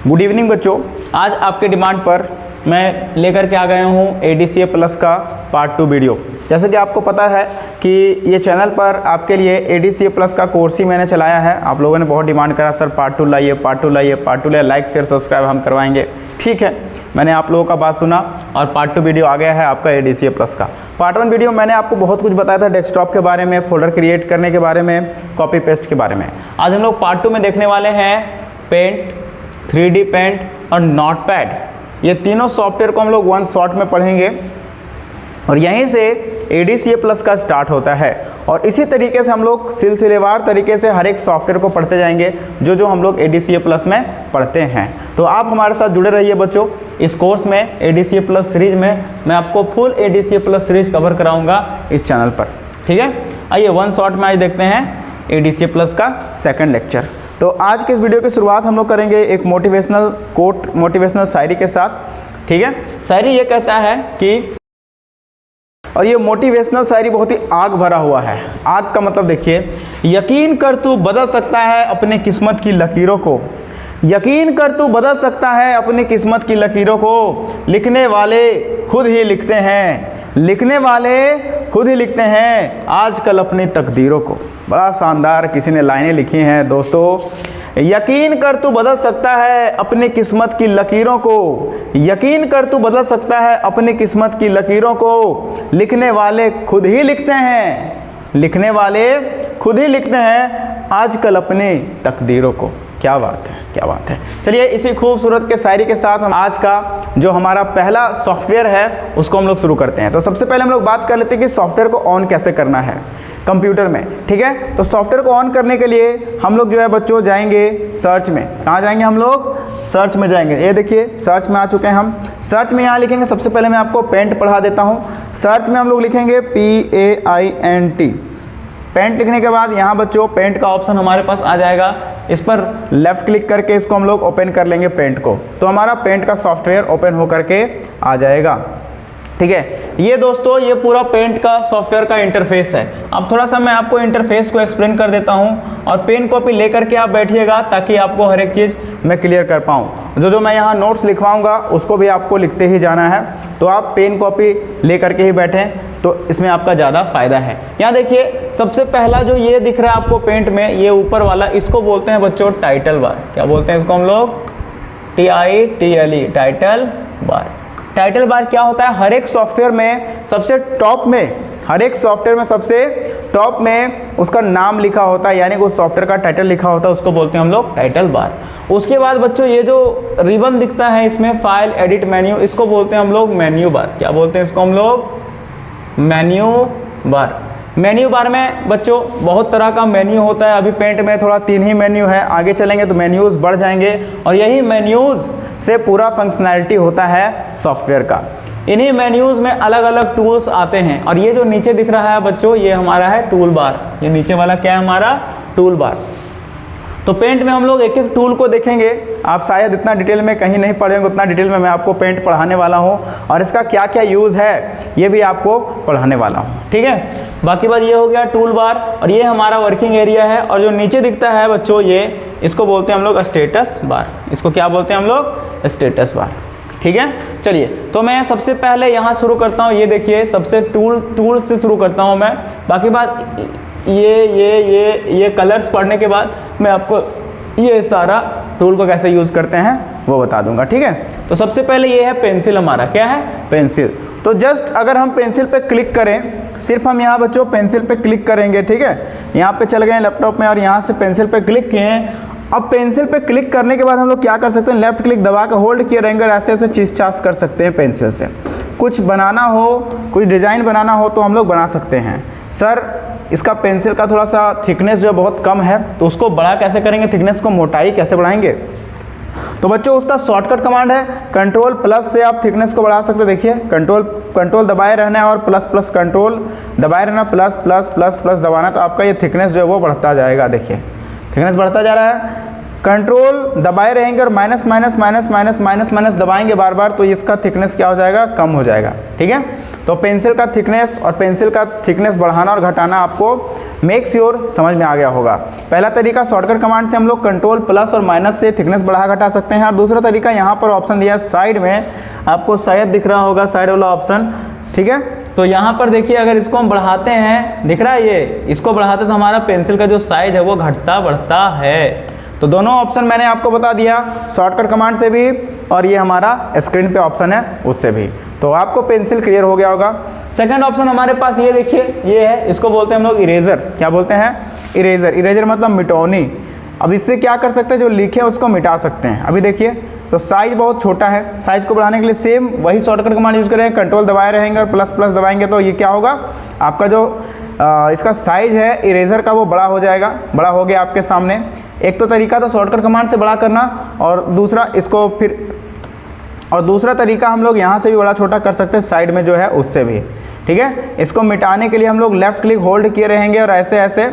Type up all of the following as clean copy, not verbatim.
Good evening बच्चों, आज आपके डिमांड पर मैं लेकर के आ गया हूँ ADCA प्लस का पार्ट 2 वीडियो। जैसे कि आपको पता है कि ये चैनल पर आपके लिए ADCA प्लस का कोर्स ही मैंने चलाया है। आप लोगों ने बहुत डिमांड करा, सर पार्ट 2 लाइए, पार्ट 2 लाइए, पार्ट 2 लाइए, लाइक शेयर सब्सक्राइब हम करवाएंगे। ठीक है, मैंने आप लोगों का बात सुना और पार्ट 2 वीडियो आ गया है आपका ADCA प्लस का। पार्ट 1 वीडियो मैंने आपको बहुत कुछ बताया था, डेस्कटॉप के बारे में, फोल्डर क्रिएट करने के बारे में, कॉपी पेस्ट के बारे में। आज हम लोग पार्ट 2 में देखने वाले हैं पेंट, 3D पेंट और नोटपैड। ये तीनों सॉफ्टवेयर को हम लोग वन शॉट में पढ़ेंगे और यहीं से ADCA प्लस का स्टार्ट होता है। और इसी तरीके से हम लोग सिलसिलेवार तरीके से हर एक सॉफ्टवेयर को पढ़ते जाएंगे जो हम लोग ADCA प्लस में पढ़ते हैं। तो आप हमारे साथ जुड़े रहिए बच्चों। इस कोर्स में ADCA प्लस सीरीज में मैं आपको full ADCA plus series cover कराऊंगा इस चैनल पर। ठीक है, आइए वन शॉट में आज देखते हैं ADCA प्लस का सेकंड लेक्चर। तो आज के इस वीडियो की शुरुआत हम लोग करेंगे एक मोटिवेशनल कोट, मोटिवेशनल शायरी के साथ। ठीक है, शायरी ये कहता है कि, और ये मोटिवेशनल शायरी बहुत ही आग भरा हुआ है। आग का मतलब देखिए, यकीन कर तू बदल सकता है अपनी किस्मत की लकीरों को, यकीन कर तू बदल सकता है अपनी किस्मत की लकीरों को, लिखने वाले खुद ही लिखते हैं, लिखने वाले खुद ही लिखते हैं आजकल अपनी तकदीरों को। बड़ा शानदार किसी ने लाइनें लिखी हैं दोस्तों। यकीन कर तू बदल सकता है अपनी किस्मत की लकीरों को, यकीन कर तू बदल सकता है अपनी किस्मत की लकीरों को, लिखने वाले खुद ही लिखते हैं, लिखने वाले खुद ही लिखते हैं आजकल अपनी तकदीरों को। क्या बात है, क्या बात है। चलिए इसी खूबसूरत के शायरी के साथ हम आज का जो हमारा पहला सॉफ्टवेयर है उसको हम लोग शुरू करते हैं। तो सबसे पहले हम लोग बात कर लेते हैं कि सॉफ्टवेयर को ऑन कैसे करना है कंप्यूटर में। ठीक है, तो सॉफ्टवेयर को ऑन करने के लिए हम लोग जो है बच्चों जाएंगे सर्च में। कहाँ जाएंगे हम लोग? सर्च में जाएंगे। ये देखिए सर्च में आ चुके हैं हम। सर्च में यहाँ लिखेंगे, सबसे पहले मैं आपको पेंट पढ़ा देता हूँ। सर्च में हम लोग लिखेंगे PAINT। पेंट लिखने के बाद यहाँ बच्चों पेंट का ऑप्शन हमारे पास आ जाएगा। इस पर लेफ़्ट क्लिक करके इसको हम लोग ओपन कर लेंगे पेंट को, तो हमारा पेंट का सॉफ्टवेयर ओपन होकर के आ जाएगा। ठीक है, ये दोस्तों ये पूरा पेंट का सॉफ्टवेयर का इंटरफेस है। अब थोड़ा सा मैं आपको इंटरफेस को एक्सप्लेन कर देता हूँ और पेन कॉपी लेकर के आप बैठिएगा ताकि आपको हर एक चीज़ मैं क्लियर कर पाऊँ। जो मैं यहाँ नोट्स लिखवाऊँगा उसको भी आपको लिखते ही जाना है, तो आप पेन कॉपी ले करके ही बैठें, तो इसमें आपका ज़्यादा फ़ायदा है। यहाँ देखिए सबसे पहला जो ये दिख रहा है आपको पेंट में, ये ऊपर वाला, इसको बोलते हैं बच्चों टाइटल बार। क्या बोलते हैं इसको हम लोग? TITLE, title bar. Title bar क्या होता है? हर एक सॉफ्टवेयर में सबसे टॉप में, हर एक सॉफ्टवेयर में सबसे टॉप में उसका नाम लिखा होता है, यानी कि उस सॉफ्टवेयर का टाइटल लिखा होता है, उसको बोलते हैं हम लोग टाइटल बार। उसके बाद बच्चों ये जो रिबन दिखता है इसमें फाइल एडिट मेन्यू, इसको बोलते हैं हम लोग मेन्यू बार। क्या बोलते हैं इसको हम लोग? Menu bar. मेन्यू बार में बच्चों बहुत तरह का मेन्यू होता है। अभी पेंट में थोड़ा 3 ही मेन्यू है, आगे चलेंगे तो मेन्यूज़ बढ़ जाएंगे और यही मेन्यूज़ से पूरा फंक्शनैलिटी होता है सॉफ्टवेयर का। इन्हीं मेन्यूज़ में अलग अलग टूल्स आते हैं और ये जो नीचे दिख रहा है बच्चों ये हमारा है टूल बार। ये नीचे वाला क्या है हमारा? Tool bar. तो पेंट में हम लोग एक एक टूल को देखेंगे। आप शायद इतना डिटेल में कहीं नहीं पढ़ेंगे, उतना डिटेल में मैं आपको पेंट पढ़ाने वाला हूँ और इसका क्या क्या यूज़ है ये भी आपको पढ़ाने वाला हूँ। ठीक है, बाकी बात ये हो गया टूल बार और ये हमारा वर्किंग एरिया है। और जो नीचे दिखता है बच्चों ये, इसको बोलते हैं हम लोग स्टेटस बार। इसको क्या बोलते हैं हम लोग? Status bar. ठीक है, चलिए तो मैं सबसे पहले यहाँ शुरू करता हूँ। ये देखिए सबसे टूल से शुरू करता हूँ मैं। बाकी बात ये कलर्स पढ़ने के बाद मैं आपको ये सारा टूल को कैसे यूज़ करते हैं वो बता दूंगा। ठीक है, तो सबसे पहले ये है पेंसिल। हमारा क्या है? पेंसिल। तो जस्ट अगर हम पेंसिल पे क्लिक करें, सिर्फ हम यहाँ बच्चों पेंसिल पे क्लिक करेंगे। ठीक है, यहाँ पे चल गए लैपटॉप में और यहाँ से पेंसिल पे क्लिक किए हैं। अब पेंसिल पे क्लिक करने के बाद हम लोग क्या कर सकते हैं? लेफ्ट क्लिक दबा के होल्ड किए रहेंगे और ऐसे ऐसे चीज़ चास कर सकते हैं पेंसिल से। कुछ बनाना हो, कुछ डिज़ाइन बनाना हो तो हम लोग बना सकते हैं। सर इसका पेंसिल का थोड़ा सा थिकनेस जो है बहुत कम है, तो उसको बड़ा कैसे करेंगे? थिकनेस को, मोटाई कैसे बढ़ाएंगे? तो बच्चों उसका शॉर्टकट कमांड है Ctrl+ से आप थिकनेस को बढ़ा सकते हैं। देखिए कंट्रोल दबाए रहना है और प्लस कंट्रोल दबाए रहना, प्लस दबाना, तो आपका ये थिकनेस जो है वो बढ़ता जाएगा। देखिए थिकनेस बढ़ता जा रहा है। कंट्रोल दबाए रहेंगे और minus minus minus minus minus minus दबाएंगे बार बार, तो इसका थिकनेस क्या हो जाएगा, कम हो जाएगा। ठीक है, तो पेंसिल का थिकनेस और पेंसिल का थिकनेस बढ़ाना और घटाना आपको मेक श्योर समझ में आ गया होगा। पहला तरीका शॉर्टकट कमांड से हम लोग कंट्रोल प्लस और माइनस से थिकनेस बढ़ा घटा सकते हैं। और दूसरा तरीका यहाँ पर ऑप्शन दिया है साइड में, आपको शायद दिख रहा होगा साइड वाला ऑप्शन। ठीक है, तो यहाँ पर देखिए अगर इसको हम बढ़ाते हैं, दिख रहा है ये, इसको बढ़ाते तो हमारा पेंसिल का जो साइज है वो घटता बढ़ता है। तो दोनों ऑप्शन मैंने आपको बता दिया, शॉर्टकट कमांड से भी और ये हमारा स्क्रीन पे ऑप्शन है उससे भी। तो आपको पेंसिल क्लियर हो गया होगा। सेकंड ऑप्शन हमारे पास ये देखिए, ये है, इसको बोलते हैं हम लोग इरेजर। क्या बोलते हैं, इरेजर। इरेजर मतलब मिटौनी। अब इससे क्या कर सकते हैं, जो लिखे उसको मिटा सकते हैं। अभी देखिए, तो साइज बहुत छोटा है, साइज को बढ़ाने के लिए सेम वही शॉर्टकट कमांड यूज़ करेंगे, कंट्रोल दबाए रहेंगे और प्लस प्लस दबाएंगे, तो ये क्या होगा, आपका जो इसका साइज है इरेजर का वो बड़ा हो जाएगा। बड़ा हो गया आपके सामने। एक तो तरीका था शॉर्टकट कमांड से बड़ा करना, और दूसरा इसको फिर, और दूसरा तरीका हम लोग यहाँ से भी बड़ा छोटा कर सकते हैं, साइड में जो है उससे भी। ठीक है, इसको मिटाने के लिए हम लोग लेफ़्ट क्लिक होल्ड किए रहेंगे और ऐसे ऐसे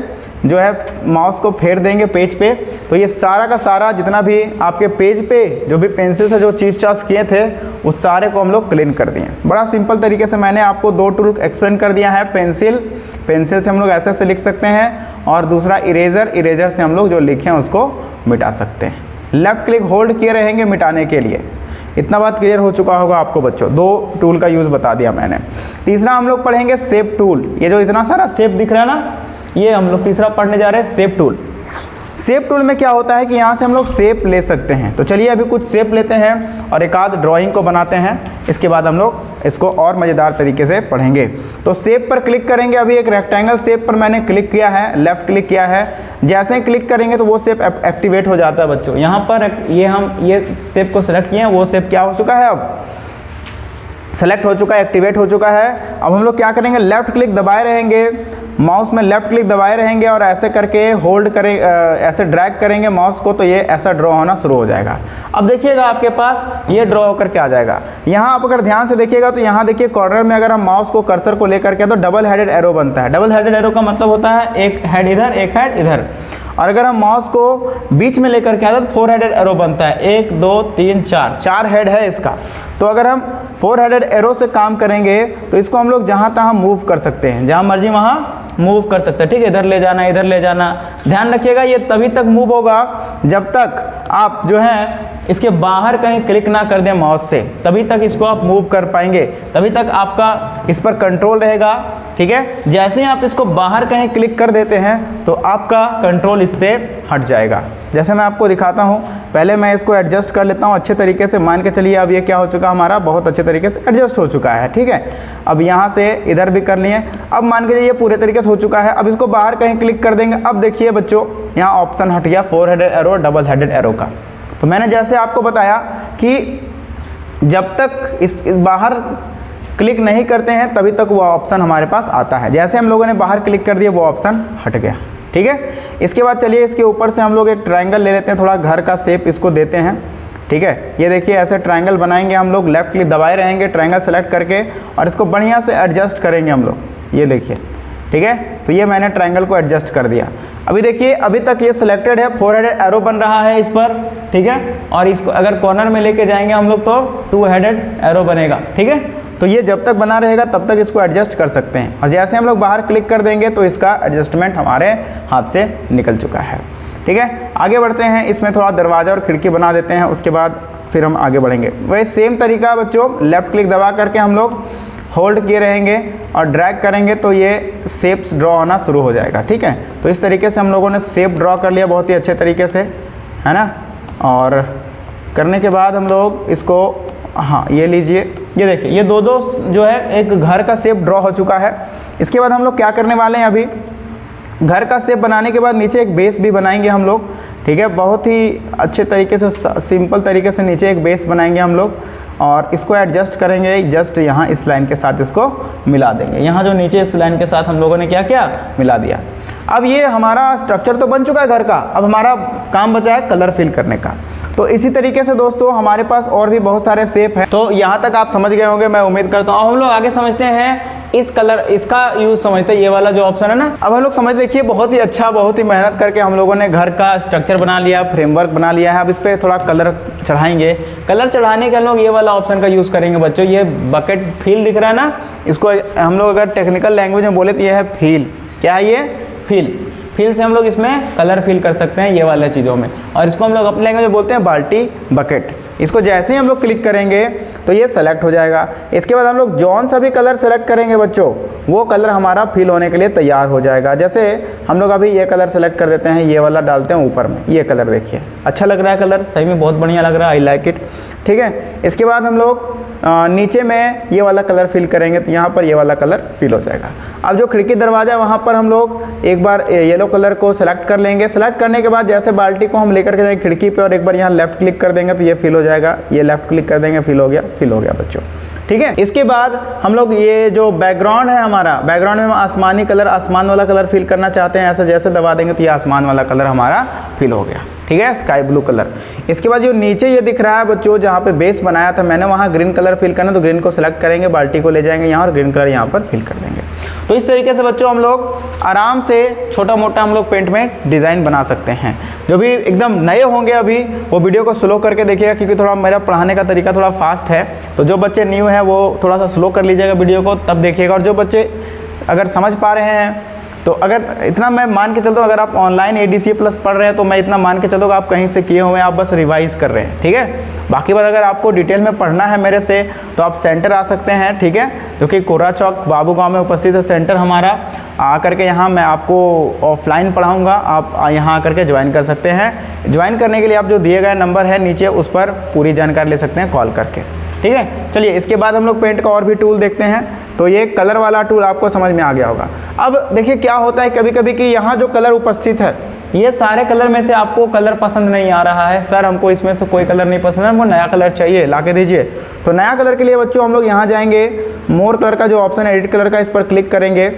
जो है माउस को फेर देंगे पेज पे, तो ये सारा का सारा जितना भी आपके पेज पे जो भी पेंसिल से जो चीज़ चास किए थे उस सारे को हम लोग क्लीन कर दिए। बड़ा सिंपल तरीके से मैंने आपको दो टूल एक्सप्लेन कर दिया है। पेंसिल से हम लोग ऐसे ऐसे लिख सकते हैं, और दूसरा इरेजर से हम लोग जो लिखे हैं उसको मिटा सकते हैं। लेफ़्ट क्लिक होल्ड किए रहेंगे मिटाने के लिए। इतना बात क्लियर हो चुका होगा आपको बच्चों, दो टूल का यूज़ बता दिया मैंने। तीसरा हम लोग पढ़ेंगे शेप टूल। ये जो इतना सारा शेप दिख रहा है ना, ये हम लोग तीसरा पढ़ने जा रहे हैं, शेप टूल। शेप टूल में क्या होता है कि यहाँ से हम लोग शेप ले सकते हैं। तो चलिए अभी कुछ शेप लेते हैं और एक आध ड्राइंग को बनाते हैं, इसके बाद हम लोग इसको और मज़ेदार तरीके से पढ़ेंगे। तो शेप पर क्लिक करेंगे। अभी एक रेक्टेंगल शेप पर मैंने क्लिक किया है, लेफ़्ट क्लिक किया है। जैसे ही क्लिक करेंगे तो वो शेप एक्टिवेट हो जाता है बच्चों। यहाँ पर ये हम ये शेप को सेलेक्ट किए हैं, वो शेप क्या हो चुका है, अब सेलेक्ट हो चुका है, एक्टिवेट हो चुका है। अब हम लोग क्या करेंगे, लेफ़्ट क्लिक दबाए रहेंगे, माउस में लेफ़्ट क्लिक दबाए रहेंगे और ऐसे करके होल्ड करें, ऐसे ड्रैग करेंगे माउस को, तो ये ऐसा ड्रॉ होना शुरू हो जाएगा। अब देखिएगा आपके पास ये ड्रॉ होकर के आ जाएगा। यहाँ आप अगर ध्यान से देखिएगा तो यहाँ देखिए कॉर्नर में अगर हम माउस को कर्सर को लेकर के, तो डबल हेडेड एरो बनता है। डबल हेडेड एरो का मतलब होता है एक हेड इधर एक हेड इधर, और अगर हम माउस को बीच में लेकर के आते तो 4 हेडेड एरो बनता है। 1 2 3 4 हेड है इसका। तो अगर हम 4 हेडेड एरो से काम करेंगे तो इसको हम लोग जहाँ तहाँ मूव कर सकते हैं, जहाँ मर्जी वहाँ मूव कर सकते हैं। ठीक है, इधर ले जाना, इधर ले जाना। ध्यान रखिएगा ये तभी तक मूव होगा जब तक आप जो है इसके बाहर कहीं क्लिक ना कर दें माउस से, तभी तक इसको आप मूव कर पाएंगे, तभी तक आपका इस पर कंट्रोल रहेगा। ठीक है, जैसे ही आप इसको बाहर कहीं क्लिक कर देते हैं तो आपका कंट्रोल इससे हट जाएगा। जैसे मैं आपको दिखाता हूँ, पहले मैं इसको एडजस्ट कर लेता हूँ अच्छे तरीके से। मान के चलिए अब ये क्या हो चुका, हमारा बहुत अच्छे तरीके से एडजस्ट हो चुका है। ठीक है, अब यहाँ से इधर भी कर लिए। अब मान के चलिए पूरे तरीके से हो चुका है। अब इसको बाहर कहीं क्लिक कर देंगे। अब देखिए बच्चों, यहाँ ऑप्शन हट गया 4 headed arrow, double headed arrow का। तो मैंने जैसे आपको बताया कि जब तक इस बाहर क्लिक नहीं करते हैं तभी तक वो ऑप्शन हमारे पास आता है। जैसे हम लोगों ने बाहर क्लिक कर दिया वो ऑप्शन हट गया। ठीक है, इसके बाद चलिए इसके ऊपर से हम लोग एक ट्रायंगल ले लेते हैं, थोड़ा घर का शेप इसको देते हैं। ठीक है, ये देखिए ऐसे ट्रायंगल बनाएंगे हम लोग। लेफ़्ट क्लिक दबाए रहेंगे ट्रायंगल सेलेक्ट करके और इसको बढ़िया से एडजस्ट करेंगे हम लोग। ये देखिए, ठीक है, तो ये मैंने ट्रायंगल को एडजस्ट कर दिया। अभी देखिए अभी तक ये सिलेक्टेड है, 4 हेडेड एरो बन रहा है इस पर। ठीक है, और इसको अगर कॉर्नर में लेके जाएंगे हम लोग तो 2 हेडेड एरो बनेगा। ठीक है, तो ये जब तक बना रहेगा तब तक इसको एडजस्ट कर सकते हैं, और जैसे हम लोग बाहर क्लिक कर देंगे तो इसका एडजस्टमेंट हमारे हाथ से निकल चुका है। ठीक है, आगे बढ़ते हैं। इसमें थोड़ा दरवाज़ा और खिड़की बना देते हैं, उसके बाद फिर हम आगे बढ़ेंगे। वही सेम तरीका बच्चों, लेफ़्ट क्लिक दबा करके हम लोग होल्ड किए रहेंगे और ड्रैग करेंगे तो ये शेप्स ड्रॉ होना शुरू हो जाएगा। ठीक है, तो इस तरीके से हम लोगों ने शेप ड्रॉ कर लिया बहुत ही अच्छे तरीके से, है ना। और करने के बाद हम लोग इसको, हाँ ये लीजिए, ये देखिए ये दो जो है एक घर का शेप ड्रॉ हो चुका है। इसके बाद हम लोग क्या करने वाले हैं, अभी घर का शेप बनाने के बाद नीचे एक बेस भी बनाएंगे हम लोग। ठीक है, बहुत ही अच्छे तरीके से सिंपल तरीके से नीचे एक बेस बनाएंगे हम लोग, और इसको एडजस्ट करेंगे। जस्ट यहाँ इस लाइन के साथ इसको मिला देंगे। यहाँ जो नीचे इस लाइन के साथ हम लोगों ने क्या किया, मिला दिया। अब ये हमारा स्ट्रक्चर तो बन चुका है घर का, अब हमारा काम बचा है कलर फिल करने का। तो इसी तरीके से दोस्तों हमारे पास और भी बहुत सारे शेप हैं। तो यहाँ तक आप समझ गए होंगे मैं उम्मीद करता हूँ। अब हम लोग आगे समझते हैं इस कलर इसका यूज़ समझते हैं, ये वाला जो ऑप्शन है ना। अब हम लोग समझ देखिए बहुत ही अच्छा, बहुत ही मेहनत करके हम लोगों ने घर का स्ट्रक्चर बना लिया, फ्रेमवर्क बना लिया है। अब इस पर थोड़ा कलर चढ़ाएंगे। कलर चढ़ाने के हम लोग ये वाला ऑप्शन का यूज़ करेंगे बच्चों। ये बकेट फील दिख रहा है ना, इसको हम लोग अगर टेक्निकल लैंग्वेज में बोले तो ये है फील। क्या है ये? फील। फील से हम लोग इसमें कलर फिल कर सकते हैं ये वाले चीज़ों में, और इसको हम लोग अपने लैंग्वेज में बोलते हैं बाल्टी, बकेट। इसको जैसे ही हम लोग क्लिक करेंगे तो ये सेलेक्ट हो जाएगा। इसके बाद हम लोग जौन सा भी कलर सेलेक्ट करेंगे बच्चों, वो कलर हमारा फिल होने के लिए तैयार हो जाएगा। जैसे हम लोग अभी ये कलर सेलेक्ट कर देते हैं, ये वाला डालते हैं ऊपर में। ये कलर देखिए अच्छा लग रहा है, कलर सही में बहुत बढ़िया लग रहा है, आई लाइक इट। ठीक है, इसके बाद हम लोग नीचे में ये वाला कलर फिल करेंगे तो यहाँ पर ये वाला कलर फिल हो जाएगा। अब जो खिड़की दरवाज़ा वहाँ पर हम लोग एक बार येलो कलर को सेलेक्ट कर लेंगे। सेलेक्ट करने के बाद जैसे बाल्टी को हम लेकर के जाएंगे खिड़की पे और एक बार यहाँ लेफ्ट क्लिक कर देंगे तो ये फिल हो जाएगा। ये लेफ्ट क्लिक कर देंगे, फिल हो गया बच्चों। ठीक है, इसके बाद हम लोग ये जो बैकग्राउंड है हमारा, बैकग्राउंड में हम आसमानी कलर, आसमान वाला कलर फिल करना चाहते हैं। ऐसा जैसे दबा देंगे तो ये आसमान वाला कलर हमारा फिल हो गया। ठीक है, स्काई ब्लू कलर। इसके बाद जो नीचे ये दिख रहा है बच्चों, जहाँ पे बेस बनाया था मैंने, वहाँ ग्रीन कलर फिल करना, तो ग्रीन को सेलेक्ट करेंगे, बाल्टी को ले जाएंगे यहाँ और ग्रीन कलर यहाँ पर फिल कर देंगे। तो इस तरीके से बच्चों हम लोग आराम से छोटा मोटा हम लोग पेंट में डिज़ाइन बना सकते हैं। जो भी एकदम नए होंगे अभी वो वीडियो को स्लो करके देखिएगा, क्योंकि थोड़ा मेरा पढ़ाने का तरीका थोड़ा फास्ट है। तो जो बच्चे न्यू हैं वो थोड़ा सा स्लो कर लीजिएगा वीडियो को, तब देखिएगा। और जो बच्चे अगर समझ पा रहे हैं तो अगर इतना मैं मान के चलता हूँ, अगर आप ऑनलाइन ADCA प्लस पढ़ रहे हैं तो मैं इतना मान के चलता हूँ आप कहीं से किए हुए हैं, आप बस रिवाइज कर रहे हैं। ठीक है, बाकी बात अगर आपको डिटेल में पढ़ना है मेरे से तो आप सेंटर आ सकते हैं। ठीक है, जो कि कोरा चौक बाबू गांव में उपस्थित है सेंटर हमारा। आकर के यहाँ मैं आपको ऑफलाइन पढ़ाऊँगा, आप यहाँ आकर के ज्वाइन कर सकते हैं। ज्वाइन करने के लिए आप जो दिए गए नंबर है नीचे, उस पर पूरी जानकारी ले सकते हैं कॉल करके। ठीक है, चलिए इसके बाद हम लोग पेंट का और भी टूल देखते हैं। तो ये कलर वाला टूल आपको समझ में आ गया होगा। अब देखिए क्या होता है कभी कभी कि यहाँ जो कलर उपस्थित है, ये सारे कलर में से आपको कलर पसंद नहीं आ रहा है। सर हमको इसमें से कोई कलर नहीं पसंद है, हमको नया कलर चाहिए, ला के दीजिए। तो नया कलर के लिए बच्चों हम लोग यहाँ जाएंगे, मोर कलर का जो ऑप्शन है एडिट कलर का, इस पर क्लिक करेंगे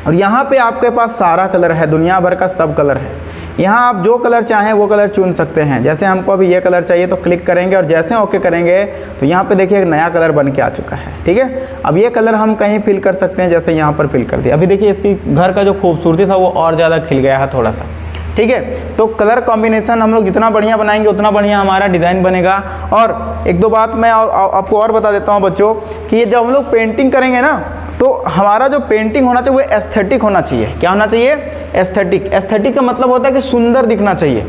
और यहाँ पे आपके पास सारा कलर है, दुनिया भर का सब कलर है। यहाँ आप जो कलर चाहें वो कलर चुन सकते हैं। जैसे हमको अभी ये कलर चाहिए तो क्लिक करेंगे और जैसे ओके करेंगे तो यहाँ पे देखिए एक नया कलर बन के आ चुका है। ठीक है, अब ये कलर हम कहीं फिल कर सकते हैं, जैसे यहाँ पर फिल कर दिया। अभी देखिए इसकी घर का जो खूबसूरती था वो और ज़्यादा खिल गया है थोड़ा सा। ठीक है, तो कलर कॉम्बिनेशन हम लोग जितना बढ़िया बनाएंगे उतना बढ़िया हमारा डिज़ाइन बनेगा। और एक दो बात मैं आपको और बता देता हूँ बच्चों कि जब हम लोग पेंटिंग करेंगे ना, तो हमारा जो पेंटिंग होना चाहिए वो एस्थेटिक होना चाहिए। क्या होना चाहिए? एस्थेटिक। एस्थेटिक का मतलब होता है कि सुंदर दिखना चाहिए,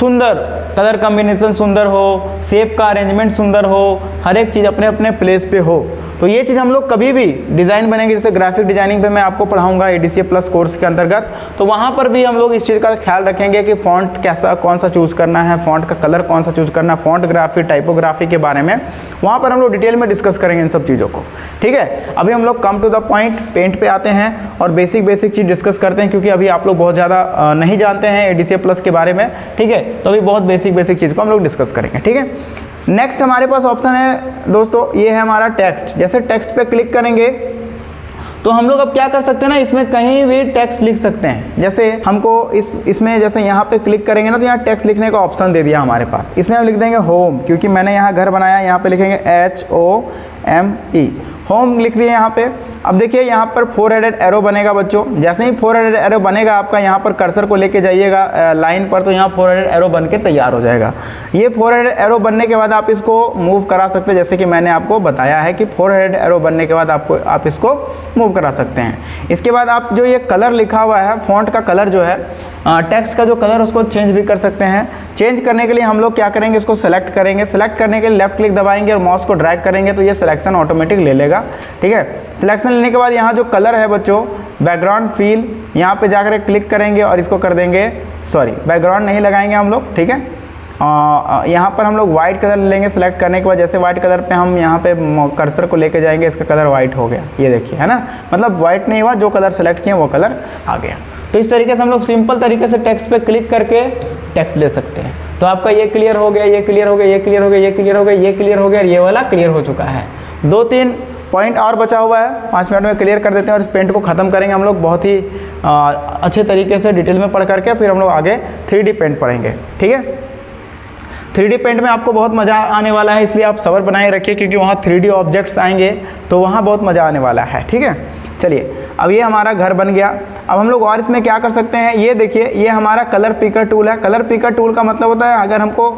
सुंदर कलर कॉम्बिनेशन सुंदर हो, शेप का अरेंजमेंट सुंदर हो, हर एक चीज़ अपने अपने प्लेस पे हो। तो ये चीज़ हम लोग कभी भी डिज़ाइन बनेंगे, जैसे ग्राफिक डिजाइनिंग पे मैं आपको पढ़ाऊंगा ADCA प्लस कोर्स के अंतर्गत, तो वहाँ पर भी हम लोग इस चीज़ का ख्याल रखेंगे कि फ़ॉन्ट कैसा कौन सा चूज़ करना है, फ़ॉन्ट का कलर कौन सा चूज़ करना है, फ़ॉन्ट ग्राफी टाइपोग्राफी के बारे में वहाँ पर हम लोग डिटेल में डिस्कस करेंगे इन सब चीज़ों को। ठीक है, अभी हम लोग come to the point paint पे आते हैं और बेसिक चीज़ डिस्कस करते हैं, क्योंकि अभी आप लोग बहुत ज़्यादा नहीं जानते हैं ADCA प्लस के बारे में। ठीक है, तो अभी बहुत बेसिक चीज़ को हम लोग डिस्कस करेंगे। ठीक है, नेक्स्ट हमारे पास ऑप्शन है दोस्तों, ये है हमारा टेक्स्ट। जैसे टेक्स्ट पे क्लिक करेंगे तो हम लोग अब क्या कर सकते हैं ना, इसमें कहीं भी टेक्स्ट लिख सकते हैं। जैसे हमको इसमें जैसे यहाँ पे क्लिक करेंगे ना तो यहाँ टेक्स्ट लिखने का ऑप्शन दे दिया हमारे पास। इसमें हम लिख देंगे होम, क्योंकि मैंने यहाँ घर बनाया, यहाँ पे लिखेंगे HOME, होम लिख दिए यहाँ पे। अब देखिए यहाँ पर 4 हेडेड एरो बनेगा बच्चों। जैसे ही 4 हेडेड एरो बनेगा आपका, यहाँ पर कर्सर को लेके जाइएगा लाइन पर, तो यहाँ 4 हेडेड एरो बन के तैयार हो जाएगा। ये 4 हेडेड एरो बनने के बाद आप इसको मूव करा सकते हैं, जैसे कि मैंने आपको बताया है कि 4 हेडेड एरो बनने के बाद आप इसको मूव करा सकते हैं। इसके बाद आप जो ये कलर लिखा हुआ है, फॉन्ट का कलर जो है, टेक्स्ट का जो कलर उसको चेंज भी कर सकते हैं। चेंज करने के लिए हम लोग क्या करेंगे, इसको सेलेक्ट करेंगे। सेलेक्ट करने के लिए लेफ्ट क्लिक दबाएंगे और माउस को ड्रैग करेंगे तो ये सिलेक्शन ऑटोमेटिक ले लेगा। ठीक है, सिलेक्शन लेने के बाद यहाँ जो कलर है बच्चों, बैकग्राउंड फील, यहाँ पे जाकर क्लिक करेंगे और इसको कर देंगे, सॉरी बैकग्राउंड नहीं लगाएंगे हम लोग। ठीक है, यहाँ पर हम लोग वाइट कलर लेंगे। सेलेक्ट करने के बाद जैसे वाइट कलर पे हम यहाँ पे कर्सर को लेके जाएंगे, इसका कलर वाइट हो गया, ये देखिए, है ना। मतलब वाइट नहीं हुआ, जो कलर सेलेक्ट किए वो कलर आ गया। तो इस तरीके से हम लोग सिंपल तरीके से टेक्स्ट पे क्लिक करके टेक्स्ट ले सकते हैं। तो आपका ये क्लियर हो गया, ये क्लियर हो गया, ये क्लियर हो गया, ये क्लियर हो गया, ये क्लियर हो गया, ये वाला क्लियर हो चुका है। 2-3 पॉइंट और बचा हुआ है, 5 मिनट में क्लियर कर देते हैं और इस पेंट को ख़त्म करेंगे हम लोग बहुत ही अच्छे तरीके से डिटेल में पढ़ करके। फिर हम लोग आगे 3D पेंट पढ़ेंगे। ठीक है, 3D पेंट में आपको बहुत मज़ा आने वाला है, इसलिए आप सब्र बनाए रखिए क्योंकि वहाँ 3D ऑब्जेक्ट्स आएंगे तो वहाँ बहुत मज़ा आने वाला है। ठीक है, चलिए अब ये हमारा घर बन गया। अब हम लोग और इसमें क्या कर सकते हैं, ये देखिए ये हमारा कलर पिकर टूल है। कलर पिकर टूल का मतलब होता है अगर हमको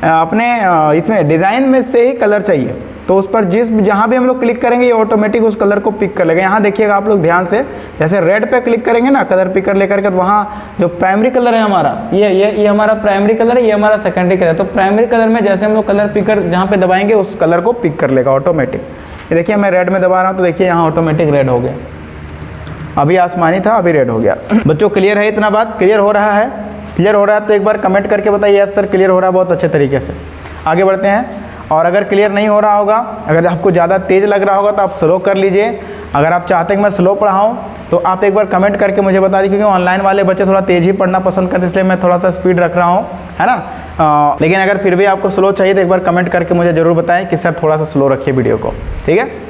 अपने इसमें डिज़ाइन में से ही कलर चाहिए तो उस पर जहाँ भी हम लोग क्लिक करेंगे ये ऑटोमेटिक उस कलर को पिक कर लेगा। यहाँ देखिएगा आप लोग ध्यान से, जैसे रेड पे क्लिक करेंगे ना कलर पिकर लेकर के, तो वहाँ जो प्राइमरी कलर है हमारा ये हमारा प्राइमरी कलर है, ये हमारा सेकेंडरी कलर। तो प्राइमरी कलर में जैसे हम लोग कलर पिकर जहाँ पे दबाएंगे उस कलर को पिक कर लेगा ऑटोमेटिक। ये देखिए मैं रेड में दबा रहा हूँ तो देखिए यहाँ ऑटोमेटिक रेड हो गया, अभी आसमानी था अभी रेड हो गया। बच्चों क्लियर है, इतना बात क्लियर हो रहा है? क्लियर हो रहा है तो एक बार कमेंट करके बताइए यस सर क्लियर हो रहा है बहुत अच्छे तरीके से। आगे बढ़ते हैं। और अगर क्लियर नहीं हो रहा होगा, अगर आपको ज़्यादा तेज़ लग रहा होगा तो आप स्लो कर लीजिए। अगर आप चाहते हैं कि मैं स्लो पढ़ाऊँ तो आप एक बार कमेंट करके मुझे बता दीजिए, क्योंकि ऑनलाइन वाले बच्चे थोड़ा तेज़ ही पढ़ना पसंद करते हैं, इसलिए मैं थोड़ा सा स्पीड रख रहा हूँ, है ना। लेकिन अगर फिर भी आपको स्लो चाहिए तो एक बार कमेंट करके मुझे ज़रूर बताएं कि सर थोड़ा सा स्लो रखिए वीडियो को, ठीक है।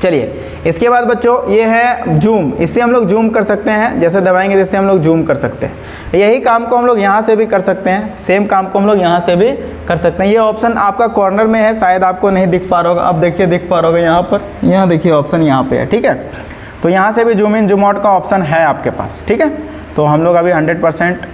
चलिए इसके बाद बच्चों ये है जूम, इससे हम लोग जूम कर सकते हैं, जैसे दबाएंगे जैसे हम लोग जूम कर सकते हैं। यही काम को हम लोग यहाँ से भी कर सकते हैं, सेम काम को हम लोग यहाँ से भी कर सकते हैं। ये ऑप्शन आपका कॉर्नर में है, शायद आपको नहीं दिख पा रहा होगा, अब देखिए दिख पा रहा होगा यहाँ पर, यहाँ देखिए ऑप्शन यहाँ पे है, ठीक है। तो यहाँ से भी जूम इन जूम आउट का ऑप्शन है आपके पास, ठीक है। तो हम लोग अभी 100%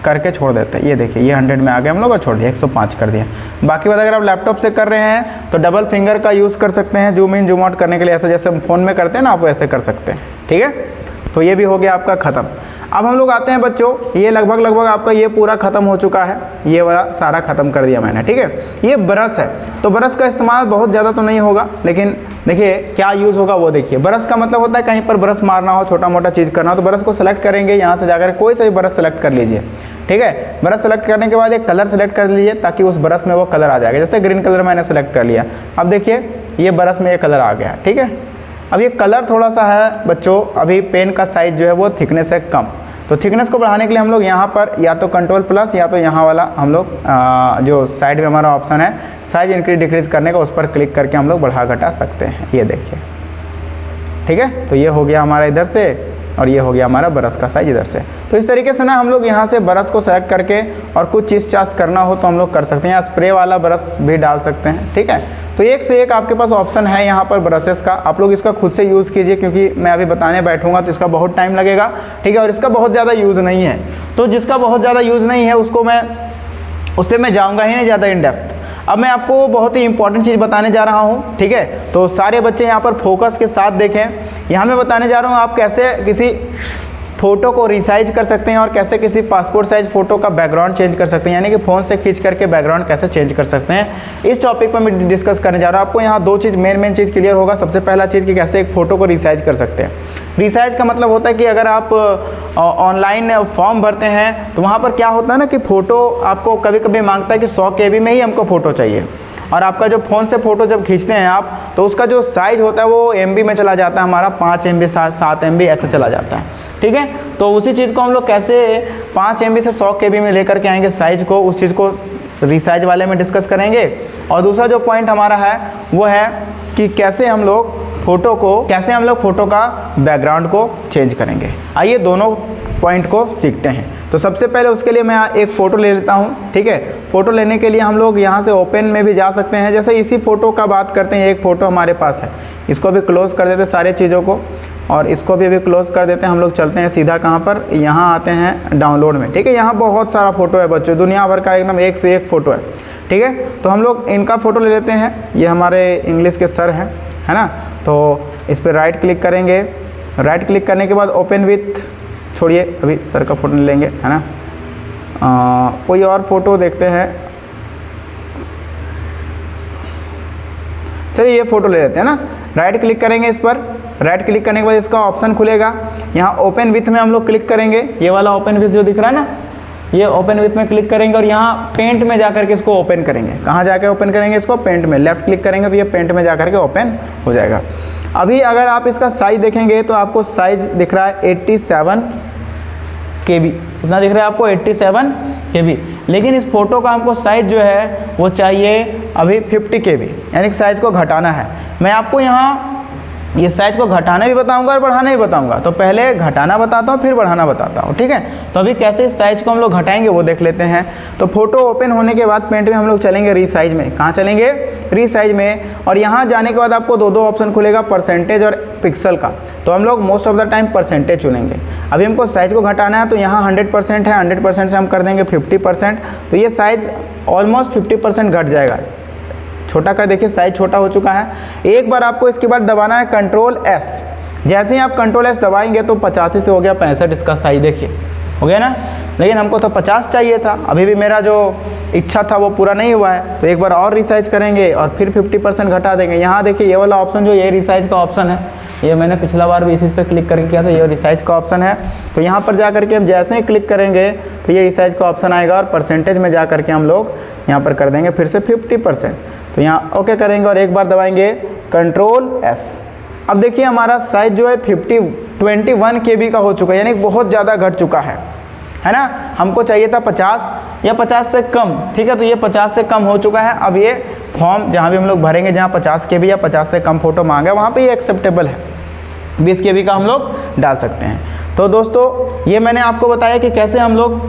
करके छोड़ देते हैं। ये देखिए ये 100 में आ गए हम लोग और छोड़ दिया, 105 कर दिया। बाकी बात अगर आप लैपटॉप से कर रहे हैं तो डबल फिंगर का यूज़ कर सकते हैं जूम इन जूम आउट करने के लिए, ऐसे जैसे फ़ोन में करते हैं ना आप ऐसे कर सकते हैं, ठीक है। तो ये भी हो गया आपका ख़त्म। अब हम लोग आते हैं बच्चों, ये लगभग आपका ये पूरा ख़त्म हो चुका है, ये वाला सारा ख़त्म कर दिया मैंने, ठीक है। ये ब्रश है, तो ब्रश का इस्तेमाल बहुत ज़्यादा तो नहीं होगा, लेकिन देखिए क्या यूज़ होगा वो देखिए। ब्रश का मतलब होता है कहीं पर ब्रश मारना हो, छोटा मोटा चीज़ करना हो तो ब्रश को सेलेक्ट करेंगे, यहाँ से जाकर कोई सा भी ब्रश सेलेक्ट कर लीजिए, ठीक है। ब्रश सेलेक्ट करने के बाद एक कलर सेलेक्ट कर लीजिए ताकि उस ब्रश में वो कलर आ जाएगा। जैसे ग्रीन कलर मैंने सेलेक्ट कर लिया, अब देखिए ये ब्रश में ये कलर आ गया, ठीक है। अब ये कलर थोड़ा सा है बच्चों, अभी पेन का साइज़ जो है वो थिकनेस है कम, तो थिकनेस को बढ़ाने के लिए हम लोग यहाँ पर या तो कंट्रोल प्लस या तो यहाँ वाला हम लोग जो साइड में हमारा ऑप्शन है साइज इंक्रीज डिक्रीज करने का, उस पर क्लिक करके हम लोग बढ़ा घटा सकते हैं। ये देखिए, ठीक है। तो ये हो गया हमारा इधर से और ये हो गया हमारा ब्रश का साइज इधर से। तो इस तरीके से ना हम लोग यहाँ से ब्रश को सेलेक्ट करके और कुछ चीज़ चास करना हो तो हम लोग कर सकते हैं, या स्प्रे वाला ब्रश भी डाल सकते हैं, ठीक है। तो एक से एक आपके पास ऑप्शन है यहाँ पर ब्रशेस का, आप लोग इसका खुद से यूज़ कीजिए क्योंकि मैं अभी बताने बैठूंगा तो इसका बहुत टाइम लगेगा, ठीक है। और इसका बहुत ज़्यादा यूज़ नहीं है, तो जिसका बहुत ज़्यादा यूज़ नहीं है उसको उस पर मैं जाऊँगा ही नहीं ज़्यादा इन डेप्थ। अब मैं आपको बहुत ही इंपॉर्टेंट चीज़ बताने जा रहा हूँ, ठीक है। तो सारे बच्चे यहाँ पर फोकस के साथ देखें। यहाँ मैं बताने जा रहा हूँ आप कैसे किसी फ़ोटो को रिसाइज कर सकते हैं और कैसे किसी पासपोर्ट साइज फ़ोटो का बैकग्राउंड चेंज कर सकते हैं, यानी कि फ़ोन से खींच करके बैकग्राउंड कैसे चेंज कर सकते हैं। इस टॉपिक पर मैं डिस्कस करने जा रहा हूँ। आपको यहाँ दो चीज़ मेन चीज़ क्लियर होगा। सबसे पहला चीज़ कि कैसे एक फ़ोटो को रिसाइज कर सकते हैं। रिसाइज का मतलब होता है कि अगर आप ऑनलाइन फॉर्म भरते हैं तो वहाँ पर क्या होता है ना कि फ़ोटो आपको कभी कभी मांगता है कि 100 KB में ही हमको फ़ोटो चाहिए, और आपका जो फ़ोन से फ़ोटो जब खींचते हैं आप तो उसका जो साइज़ होता है वो MB में चला जाता है, हमारा 5 MB 7 MB ऐसे चला जाता है, ठीक है। तो उसी चीज़ को हम लोग कैसे 5 MB से 100 KB में लेकर के आएंगे साइज़ को, उस चीज़ को रिसाइज वाले में डिस्कस करेंगे। और दूसरा जो पॉइंट हमारा है वो है कि कैसे हम लोग फ़ोटो का बैकग्राउंड को चेंज करेंगे। आइए दोनों पॉइंट को सीखते हैं। तो सबसे पहले उसके लिए मैं एक फ़ोटो ले लेता हूँ, ठीक है। फ़ोटो लेने के लिए हम लोग यहाँ से ओपन में भी जा सकते हैं। जैसे इसी फ़ोटो का बात करते हैं, एक फ़ोटो हमारे पास है, इसको भी क्लोज़ कर देते हैं सारे चीज़ों को, और इसको भी क्लोज़ कर देते हैं। हम लोग चलते हैं सीधा कहाँ पर, यहाँ आते हैं डाउनलोड में, ठीक है। यहाँ बहुत सारा फ़ोटो है बच्चों, दुनिया भर का एकदम एक से एक फ़ोटो है, ठीक है। तो हम लोग इनका फ़ोटो ले लेते हैं। ये हमारे इंग्लिश के सर हैं, है ना। तो इस पर राइट क्लिक करेंगे, राइट क्लिक करने के बाद ओपन विथ, छोड़िए अभी सर का फ़ोटो लेंगे, है ना। कोई और फ़ोटो देखते हैं, चलिए ये फ़ोटो ले लेते हैं ना। राइट क्लिक करेंगे इस पर, राइट क्लिक करने के बाद इसका ऑप्शन खुलेगा, यहाँ ओपन विथ में हम लोग क्लिक करेंगे। ये वाला ओपन विथ जो दिख रहा है ना, ये ओपन विथ में क्लिक करेंगे और यहाँ पेंट में जाकर के इसको ओपन करेंगे। कहाँ जाकर ओपन करेंगे इसको, पेंट में। लेफ्ट क्लिक करेंगे तो ये पेंट में जाकर के ओपन हो जाएगा। अभी अगर आप इसका साइज़ देखेंगे तो आपको साइज़ दिख रहा है 87 KB, कितना दिख रहा है आपको, 87 KB। लेकिन इस फ़ोटो का हमको साइज़ जो है वो चाहिए अभी 50 KB, यानी कि साइज़ को घटाना है। मैं आपको यहाँ ये साइज़ को घटाना भी बताऊंगा और बढ़ाना भी बताऊंगा। तो पहले घटाना बताता हूँ फिर बढ़ाना बताता हूँ, ठीक है। तो अभी कैसे इस साइज़ को हम लोग घटाएंगे वो देख लेते हैं। तो फोटो ओपन होने के बाद पेंट में हम लोग चलेंगे रीसाइज में। कहाँ चलेंगे? रीसाइज में। और यहाँ जाने के बाद आपको दो ऑप्शन खुलेगा, परसेंटेज और पिक्सल का। तो हम लोग most of the time percentage चुनेंगे। अभी हमको साइज़ को घटाना है, तो यहाँ 100% है, 100% से हम कर देंगे 50%। तो ये साइज़ ऑलमोस्ट 50% घट जाएगा। छोटा कर देखिए, साइज़ छोटा हो चुका है। एक बार आपको इसके बाद दबाना है कंट्रोल एस। जैसे ही आप कंट्रोल एस दबाएंगे तो 85 से हो गया 65 इसका साइज़, देखिए हो गया ना। लेकिन हमको तो 50 चाहिए था, अभी भी मेरा जो इच्छा था वो पूरा नहीं हुआ है। तो एक बार और रिसाइज करेंगे और फिर 50% घटा देंगे। यहाँ देखिए ये वाला ऑप्शन जो ये रिसाइज का ऑप्शन है, ये मैंने पिछला बार भी इसी पर क्लिक करके किया था, ये रिसाइज का ऑप्शन है। तो यहाँ पर जा करके हम जैसे ही क्लिक करेंगे तो ये रिसाइज का ऑप्शन आएगा और परसेंटेज में जा करके हम लोग यहाँ पर कर देंगे फिर से 50%। तो यहाँ ओके करेंगे और एक बार दबाएंगे कंट्रोल एस। अब देखिए हमारा साइज़ जो है 21 KB का हो चुका है, यानी बहुत ज़्यादा घट चुका है ना। हमको चाहिए था 50 या 50 से कम, ठीक है। तो ये 50 से कम हो चुका है। अब ये फॉर्म जहाँ भी हम लोग भरेंगे, जहाँ 50 KB या 50 से कम फ़ोटो मांगा है, वहाँ पे ये एक्सेप्टेबल है। 20 KB का हम लोग डाल सकते हैं। तो दोस्तों ये मैंने आपको बताया कि कैसे हम लोग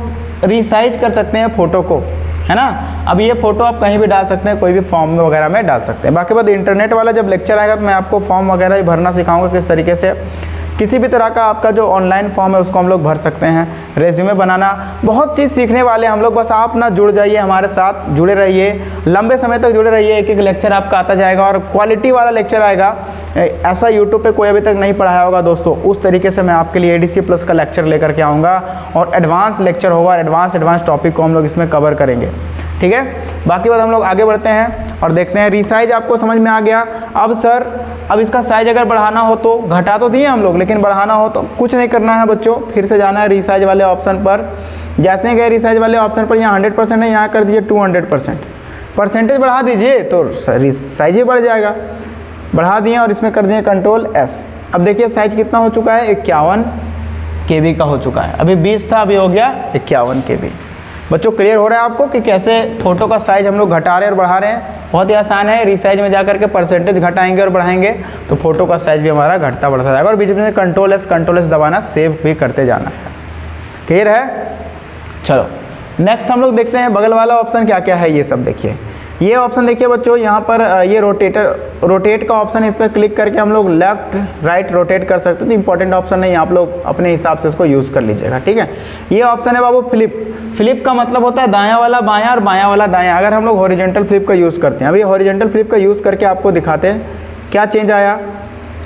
रिसाइज कर सकते हैं फ़ोटो को, है ना। अब ये फ़ोटो आप कहीं भी डाल सकते हैं, कोई भी फॉर्म वगैरह में डाल सकते हैं। बाकी बात इंटरनेट वाला जब लेक्चर आएगा तो मैं आपको फॉर्म वगैरह भी भरना सिखाऊंगा, किस तरीके से किसी भी तरह का आपका जो ऑनलाइन फॉर्म है उसको हम लोग भर सकते हैं। रेज्यूमे बनाना, बहुत चीज़ सीखने वाले हम लोग। बस आप ना जुड़ जाइए, हमारे साथ जुड़े रहिए, लंबे समय तक जुड़े रहिए। एक एक लेक्चर आपका आता जाएगा और क्वालिटी वाला लेक्चर आएगा। ऐसा यूट्यूब पे कोई अभी तक नहीं पढ़ाया होगा दोस्तों। उस तरीके से मैं आपके लिए ADCA प्लस का लेक्चर लेकर के आऊँगा और एडवांस लेक्चर होगा। एडवांस टॉपिक को हम लोग इसमें कवर करेंगे, ठीक है। बाकी बात हम लोग आगे बढ़ते हैं और देखते हैं। रीसाइज आपको समझ में आ गया। अब सर अब इसका साइज अगर बढ़ाना हो तो, घटा तो दिए हम लोग, लेकिन बढ़ाना हो तो कुछ नहीं करना है बच्चों, फिर से जाना है रीसाइज वाले ऑप्शन पर। जैसे गए रीसाइज वाले ऑप्शन पर, यहाँ 100% है, यहाँ कर दीजिए 200%। परसेंटेज बढ़ा दीजिए तो साइज ही बढ़ जाएगा। बढ़ा दिए और इसमें कर दिए कंट्रोल एस। अब देखिए साइज कितना हो चुका है, 51 KB का हो चुका है। अभी 20 था, अभी हो गया 51 KB। बच्चों क्लियर हो रहा है आपको कि कैसे फ़ोटो का साइज़ हम लोग घटा रहे हैं और बढ़ा रहे हैं? बहुत ही आसान है। रीसाइज में जाकर के परसेंटेज घटाएंगे और बढ़ाएंगे तो फ़ोटो का साइज़ भी हमारा घटता बढ़ता जाएगा। और बीच में कंट्रोल एस दबाना, सेव भी करते जाना है। क्लियर है? चलो नेक्स्ट हम लोग देखते हैं बगल वाला ऑप्शन क्या क्या है। ये सब देखिए, ये ऑप्शन देखिए बच्चों, यहाँ पर ये रोटेट का ऑप्शन है। इस पर क्लिक करके हम लोग लेफ्ट राइट रोटेट कर सकते हैं। तो इंपॉर्टेंट ऑप्शन नहीं, आप लोग अपने हिसाब से इसको यूज़ कर लीजिएगा, ठीक है। ये ऑप्शन है बाबू फ्लिप का मतलब होता है दायां वाला बायां और बायां वाला दायां। अगर हम लोग हॉरिजॉन्टल फ्लिप का यूज़ करते हैं, अभी हॉरिजॉन्टल फ्लिप का यूज़ करके आपको दिखाते हैं क्या चेंज आया।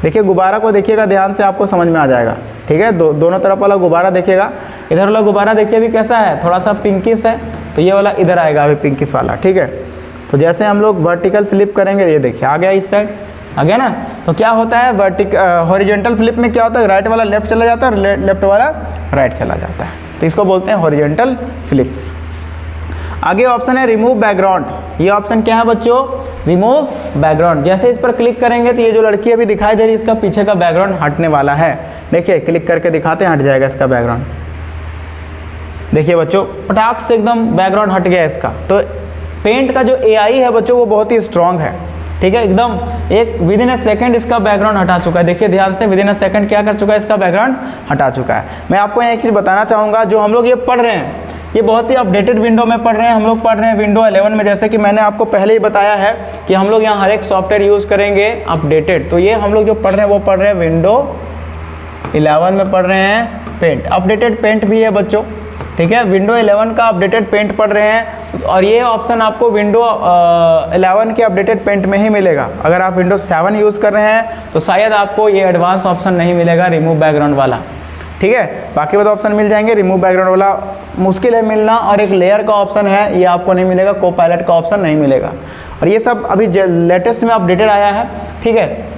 देखिए गुब्बारा को देखिएगा ध्यान से, आपको समझ में आ जाएगा, ठीक है। दोनों तरफ वाला गुब्बारा देखिएगा। इधर वाला गुब्बारा देखिए अभी कैसा है, थोड़ा सा पिंकिश है, तो ये वाला इधर आएगा अभी पिंकिश वाला, ठीक है। तो जैसे हम लोग वर्टिकल फ्लिप करेंगे, ये देखिए आ गया इस साइड, आ गया ना। तो क्या होता है हॉरिजॉन्टल फ्लिप में क्या होता है, राइट वाला लेफ्ट चला जाता है, लेफ्ट वाला राइट चला जाता है। तो इसको बोलते हैं हॉरिजॉन्टल फ्लिप। आगे ऑप्शन है रिमूव बैकग्राउंड। ये ऑप्शन क्या है बच्चों, रिमूव बैकग्राउंड। जैसे इस पर क्लिक करेंगे तो ये जो लड़की अभी दिखाई दे रही है, इसका पीछे का बैकग्राउंड हटने वाला है। देखिए क्लिक करके दिखाते हैं, हट जाएगा इसका बैकग्राउंड। देखिए बच्चों पटाख से एकदम बैकग्राउंड हट गया इसका। तो पेंट का जो AI है बच्चों वो बहुत ही स्ट्रॉन्ग है, ठीक है। एकदम एक विद इन अ सेकंड इसका बैकग्राउंड हटा चुका है। देखिए ध्यान से, विद इन अ सेकंड क्या कर चुका है, इसका बैकग्राउंड हटा चुका है। मैं आपको एक चीज़ बताना चाहूँगा, जो हम लोग ये पढ़ रहे हैं ये बहुत ही अपडेटेड विंडो में पढ़ रहे हैं। हम लोग पढ़ रहे हैं विंडो 11 में। जैसे कि मैंने आपको पहले ही बताया है कि हम लोग यहाँ हर एक सॉफ्टवेयर यूज़ करेंगे अपडेटेड। तो ये हम लोग जो पढ़ रहे हैं वो पढ़ रहे हैं विंडो 11 में पढ़ रहे हैं पेंट। अपडेटेड पेंट भी है बच्चों, ठीक है। विंडो 11 का अपडेटेड पेंट पढ़ रहे हैं और ये ऑप्शन आपको विंडो 11 के अपडेटेड पेंट में ही मिलेगा। अगर आप विंडो 7 यूज़ कर रहे हैं तो शायद आपको ये एडवांस ऑप्शन नहीं मिलेगा, रिमूव बैकग्राउंड वाला, ठीक है। बाकी वाला ऑप्शन मिल जाएंगे। रिमूव बैकग्राउंड वाला मुश्किल है मिलना, और एक लेयर का ऑप्शन है, ये आपको नहीं मिलेगा। कोपायलट का ऑप्शन नहीं मिलेगा। और ये सब अभी लेटेस्ट में अपडेटेड आया है, ठीक है।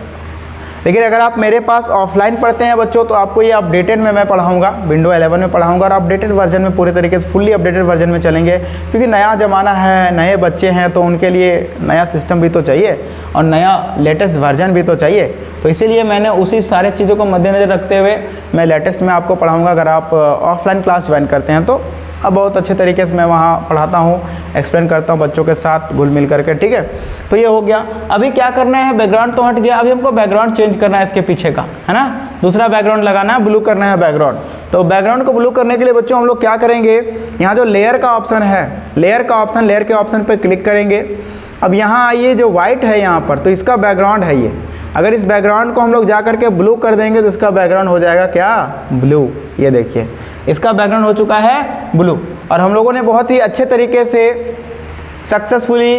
लेकिन अगर आप मेरे पास ऑफलाइन पढ़ते हैं बच्चों तो आपको ये अपडेटेड में मैं पढ़ाऊंगा, विंडो 11 में पढ़ाऊंगा और अपडेटेड वर्जन में पूरे तरीके से फुल्ली अपडेटेड वर्जन में चलेंगे। क्योंकि नया ज़माना है, नए बच्चे हैं, तो उनके लिए नया सिस्टम भी तो चाहिए और नया लेटेस्ट वर्जन भी तो चाहिए। तो इसीलिए मैंने उसी सारे चीज़ों को मद्देनज़र रखते हुए मैं लेटेस्ट में आपको पढ़ाऊँगा। अगर आप ऑफलाइन क्लास ज्वाइन करते हैं तो अब बहुत अच्छे तरीके से मैं वहाँ पढ़ाता हूँ, एक्सप्लेन करता हूँ बच्चों के साथ घुल मिल करके, ठीक है। तो ये हो गया। अभी क्या करना है, बैकग्राउंड तो हट गया, अभी हमको बैकग्राउंड चेंज करना है इसके पीछे का, है ना, दूसरा बैकग्राउंड लगाना है, ब्लू करना है बैकग्राउंड। तो बैकग्राउंड को ब्लू करने के लिए बच्चों हम लोग क्या करेंगे, यहाँ जो लेयर का ऑप्शन है, लेयर के ऑप्शन पर क्लिक करेंगे। अब यहाँ आइए, जो वाइट है यहाँ पर, तो इसका बैकग्राउंड है ये। अगर इस बैकग्राउंड को हम लोग जा करके ब्लू कर देंगे तो इसका बैकग्राउंड हो जाएगा क्या, ब्लू। ये देखिए इसका बैकग्राउंड हो चुका है ब्लू। और हम लोगों ने बहुत ही अच्छे तरीके से सक्सेसफुली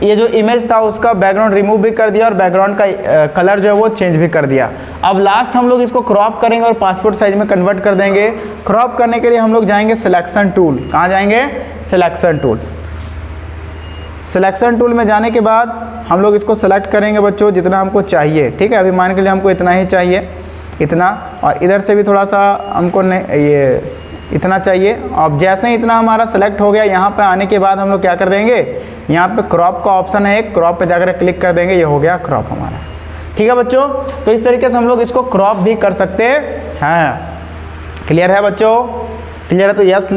ये जो इमेज था उसका बैकग्राउंड रिमूव भी कर दिया और बैकग्राउंड का कलर जो है वो चेंज भी कर दिया। अब लास्ट हम लोग इसको क्रॉप करेंगे और पासपोर्ट साइज में कन्वर्ट कर देंगे। क्रॉप करने के लिए हम लोग जाएंगे सिलेक्शन टूल। कहाँ जाएंगे, सिलेक्शन टूल। सिलेक्शन टूल में जाने के बाद हम लोग इसको सेलेक्ट करेंगे बच्चों जितना हमको चाहिए, ठीक है। अभी मान के लिए हमको इतना ही चाहिए, इतना, और इधर से भी थोड़ा सा हमको ये इतना चाहिए। अब जैसे ही इतना हमारा सेलेक्ट हो गया, यहाँ पे आने के बाद हम लोग क्या कर देंगे, यहाँ पे क्रॉप का ऑप्शन है, एक क्रॉप पे जाकर क्लिक कर देंगे, ये हो गया क्रॉप हमारा, ठीक है बच्चों। तो इस तरीके से हम लोग इसको क्रॉप भी कर सकते हैं। क्लियर है बच्चों, क्लियर है तो यस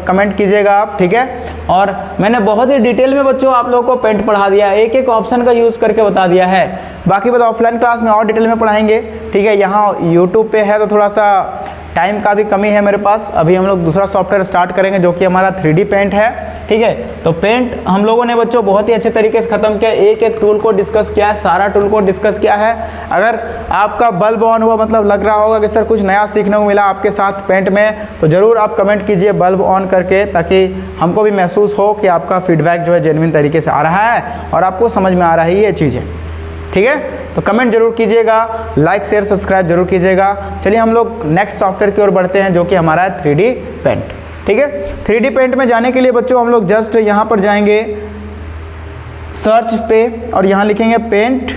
कमेंट कीजिएगा आप, ठीक है। और मैंने बहुत ही डिटेल में बच्चों आप लोगों को पेंट पढ़ा दिया है, एक एक ऑप्शन का यूज़ करके बता दिया है। बाकी बात ऑफलाइन क्लास में और डिटेल में पढ़ाएंगे, ठीक है। यहाँ यूट्यूब पे है तो थोड़ा सा टाइम का भी कमी है मेरे पास। अभी हम लोग दूसरा सॉफ्टवेयर स्टार्ट करेंगे जो कि हमारा 3D पेंट है, ठीक है। तो पेंट हम लोगों ने बच्चों बहुत ही अच्छे तरीके से ख़त्म किया, एक एक टूल को डिस्कस किया है, सारा टूल को डिस्कस किया है। अगर आपका बल्ब ऑन हुआ, मतलब लग रहा होगा कि सर कुछ नया सीखने को मिला आपके साथ पेंट में, तो ज़रूर आप कमेंट कीजिए बल्ब ऑन करके, ताकि हमको भी महसूस हो कि आपका फीडबैक जो है जेन्युइन तरीके से आ रहा है और आपको समझ में आ रही है ये चीज़ें, ठीक है। तो कमेंट जरूर कीजिएगा, लाइक शेयर सब्सक्राइब जरूर कीजिएगा। चलिए हम लोग नेक्स्ट सॉफ्टवेयर की ओर बढ़ते हैं जो कि हमारा है 3D पेंट, ठीक है। 3D पेंट में जाने के लिए बच्चों हम लोग जस्ट यहाँ पर जाएंगे सर्च पे और यहाँ लिखेंगे पेंट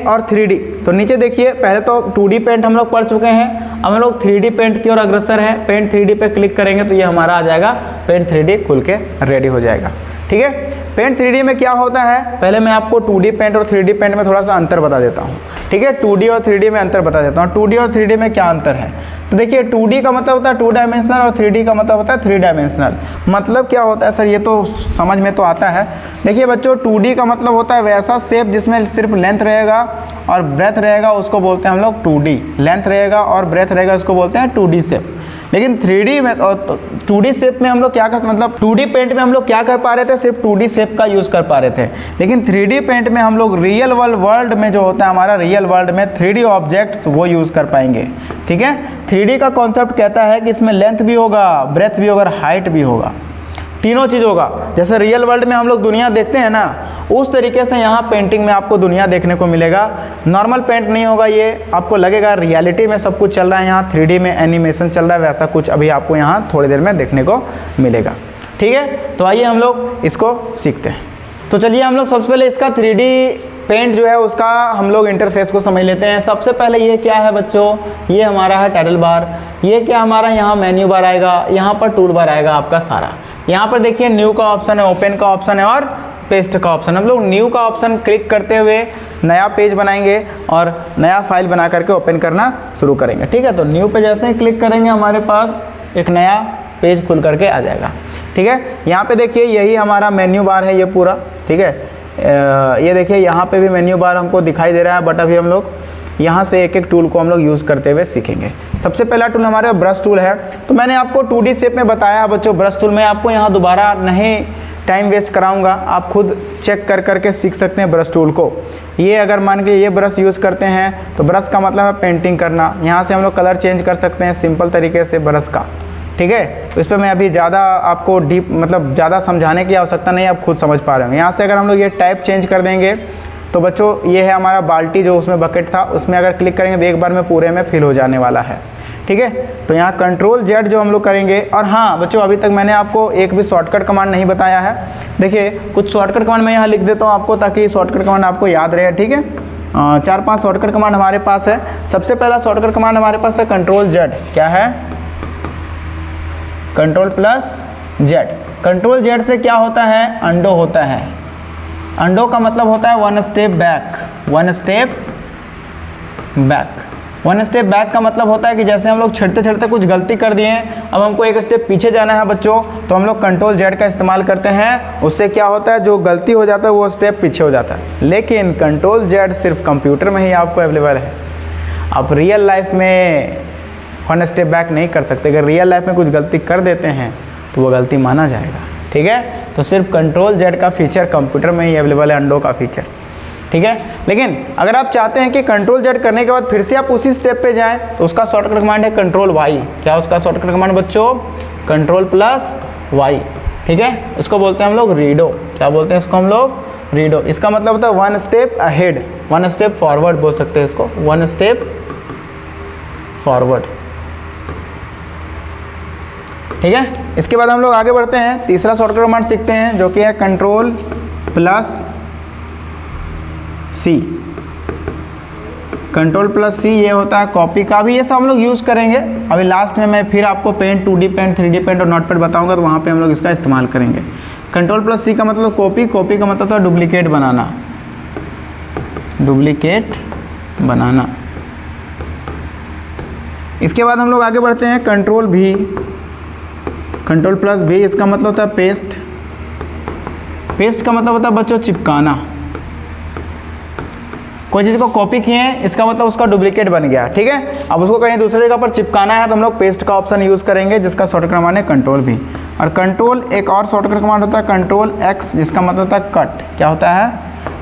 और 3D। तो नीचे देखिए, पहले तो 2D पेंट हम लोग पढ़ चुके हैं, अब हम लोग 3D पेंट की ओर अग्रसर हैं। पेंट 3D पे क्लिक करेंगे तो ये हमारा आ जाएगा पेंट 3D खुल के रेडी हो जाएगा, ठीक है। पेंट 3D में क्या होता है, पहले मैं आपको 2D पेंट और 3D पेंट में थोड़ा सा अंतर बता देता हूँ, ठीक है। 2D और 3D में अंतर बता देता हूँ। 2D और 3D में क्या अंतर है, तो देखिए 2D का मतलब होता है 2 डायमेंशनल और 3D का मतलब होता है 3 डायमेंशनल। मतलब क्या होता है सर, ये तो समझ में तो आता है। देखिए बच्चों 2D का मतलब होता है वैसा शेप जिसमें सिर्फ लेंथ रहेगा और ब्रेथ रहेगा, उसको बोलते हैं हम लोग 2D। लेंथ रहेगा और ब्रेथ रहेगा, उसको बोलते हैं 2D शेप। लेकिन 3D में और 2D शेप में हम लोग क्या करते, मतलब 2D पेंट में हम लोग क्या कर पा रहे थे, सिर्फ 2D शेप का यूज़ कर पा रहे थे। लेकिन 3D पेंट में हम लोग रियल वर्ल्ड में जो होता है हमारा, रियल वर्ल्ड में 3D ऑब्जेक्ट्स वो यूज़ कर पाएंगे, ठीक है। 3D का कॉन्सेप्ट कहता है कि इसमें लेंथ भी होगा, ब्रेथ भी होगा, हाइट भी होगा, तीनों चीज़ होगा। जैसे रियल वर्ल्ड में हम लोग दुनिया देखते हैं ना, उस तरीके से यहाँ पेंटिंग में आपको दुनिया देखने को मिलेगा। नॉर्मल पेंट नहीं होगा, ये आपको लगेगा रियलिटी में सब कुछ चल रहा है, यहाँ 3D में एनिमेशन चल रहा है, वैसा कुछ अभी आपको यहाँ थोड़ी देर में देखने को मिलेगा, ठीक है। तो आइए हम लोग इसको सीखते हैं। तो चलिए हम लोग सबसे पहले इसका 3D पेंट जो है उसका हम लोग इंटरफेस को समझ लेते हैं। सबसे पहले ये क्या है बच्चों, ये हमारा है टाइटल बार। ये क्या हमारा, यहाँ मेन्यू बार आएगा, यहाँ पर टूल बार आएगा आपका सारा। यहाँ पर देखिए न्यू का ऑप्शन है, ओपन का ऑप्शन है और पेस्ट का ऑप्शन। हम लोग न्यू का ऑप्शन क्लिक करते हुए नया पेज बनाएंगे और नया फाइल बना करके ओपन करना शुरू करेंगे, ठीक है। तो न्यू पे जैसे ही क्लिक करेंगे हमारे पास एक नया पेज खुल करके आ जाएगा, ठीक है। यहाँ पे देखिए यही हमारा मेन्यू बार है ये पूरा, ठीक है। ये देखिए यहाँ पे भी मेन्यू बार हमको दिखाई दे रहा है, बट अभी हम लोग यहाँ से एक एक टूल को हम लोग यूज़ करते हुए सीखेंगे। सबसे पहला टूल हमारे ब्रश टूल है। तो मैंने आपको 2D शेप में बताया बच्चों ब्रश टूल में, आपको यहाँ दोबारा नहीं टाइम वेस्ट कराऊंगा, आप खुद चेक कर करके सीख सकते हैं ब्रश टूल को। ये अगर मान के ये ब्रश यूज़ करते हैं तो ब्रश का मतलब है पेंटिंग करना। यहाँ से हम लोग कलर चेंज कर सकते हैं सिंपल तरीके से ब्रश का, ठीक है। तो इस पर मैं अभी ज़्यादा आपको डीप मतलब ज़्यादा समझाने की आवश्यकता नहीं है, आप खुद समझ पा रहे होंगे। यहाँ से अगर हम लोग ये टाइप चेंज कर देंगे तो बच्चों ये है हमारा बाल्टी, जो उसमें बकेट था उसमें अगर क्लिक करेंगे तो एक बार में पूरे में फिल हो जाने वाला है, ठीक है। तो यहाँ Ctrl+Z जो हम लोग करेंगे। और हाँ बच्चों, अभी तक मैंने आपको एक भी शॉर्टकट कमांड नहीं बताया है। देखिए कुछ शॉर्टकट कमांड मैं यहाँ लिख देता हूँ आपको, ताकि शॉर्टकट कमांड आपको याद रहे, ठीक है। 4-5 शॉर्टकट कमांड हमारे पास है। सबसे पहला शॉर्टकट कमांड हमारे पास है Ctrl+Z। क्या है, Ctrl+Z। Ctrl+Z से क्या होता है, अंडो होता है। अंडो का मतलब होता है 1 step back, 1 step back, one step back का मतलब होता है कि जैसे हम लोग छड़ते छड़ते कुछ गलती कर दिए हैं, अब हमको एक स्टेप पीछे जाना है बच्चों, तो हम लोग कंट्रोल जेड का इस्तेमाल करते हैं। उससे क्या होता है, जो गलती हो जाता है वो स्टेप पीछे हो जाता है। लेकिन कंट्रोल जेड सिर्फ कंप्यूटर में ही आपको अवेलेबल है, आप रियल लाइफ में वन स्टेप बैक नहीं कर सकते। अगर रियल लाइफ में कुछ गलती कर देते हैं तो वो गलती माना जाएगा, ठीक है। तो सिर्फ कंट्रोल जेड का फीचर कंप्यूटर में ही अवेलेबल है, अंडो का फीचर, ठीक है। लेकिन अगर आप चाहते हैं कि कंट्रोल जेड करने के बाद फिर से आप उसी स्टेप पे जाएं, तो उसका शॉर्टकट कमांड है कंट्रोल वाई। क्या उसका शॉर्टकट कमांड बच्चों, कंट्रोल प्लस वाई, ठीक है। इसको बोलते हैं हम लोग रीडो। क्या बोलते हैं इसको हम लोग, रीडो। इसका मतलब होता है one step ahead, one step forward बोल सकते हैं इसको, वन स्टेप फॉरवर्ड, ठीक है। इसके बाद हम लोग आगे बढ़ते हैं, तीसरा शॉर्टकट कमांड सीखते हैं जो कि है कंट्रोल प्लस सी। कंट्रोल प्लस सी ये होता है कॉपी का, भी ये सब हम लोग यूज़ करेंगे। अभी लास्ट में मैं फिर आपको paint, 2D paint, 3D paint और नोटपैड बताऊंगा, तो वहाँ पे हम लोग इसका इस्तेमाल करेंगे। कंट्रोल प्लस सी का मतलब कॉपी, कॉपी का मतलब था डुप्लीकेट बनाना, डुप्लीकेट बनाना। इसके बाद हम लोग आगे बढ़ते हैं कंट्रोल भी, कंट्रोल प्लस भी, इसका मतलब होता है पेस्ट। पेस्ट का मतलब होता है बच्चों चिपकाना। कोई चीज़ को कॉपी किए हैं, इसका मतलब उसका डुप्लीकेट बन गया, ठीक है। अब उसको कहीं दूसरी जगह पर चिपकाना है तो हम लोग पेस्ट का ऑप्शन यूज़ करेंगे, जिसका शॉर्टकट कमांड है कंट्रोल भी। और कंट्रोल एक और शॉर्टकट कमांड होता है कंट्रोल एक्स, जिसका मतलब होता है कट। क्या होता है,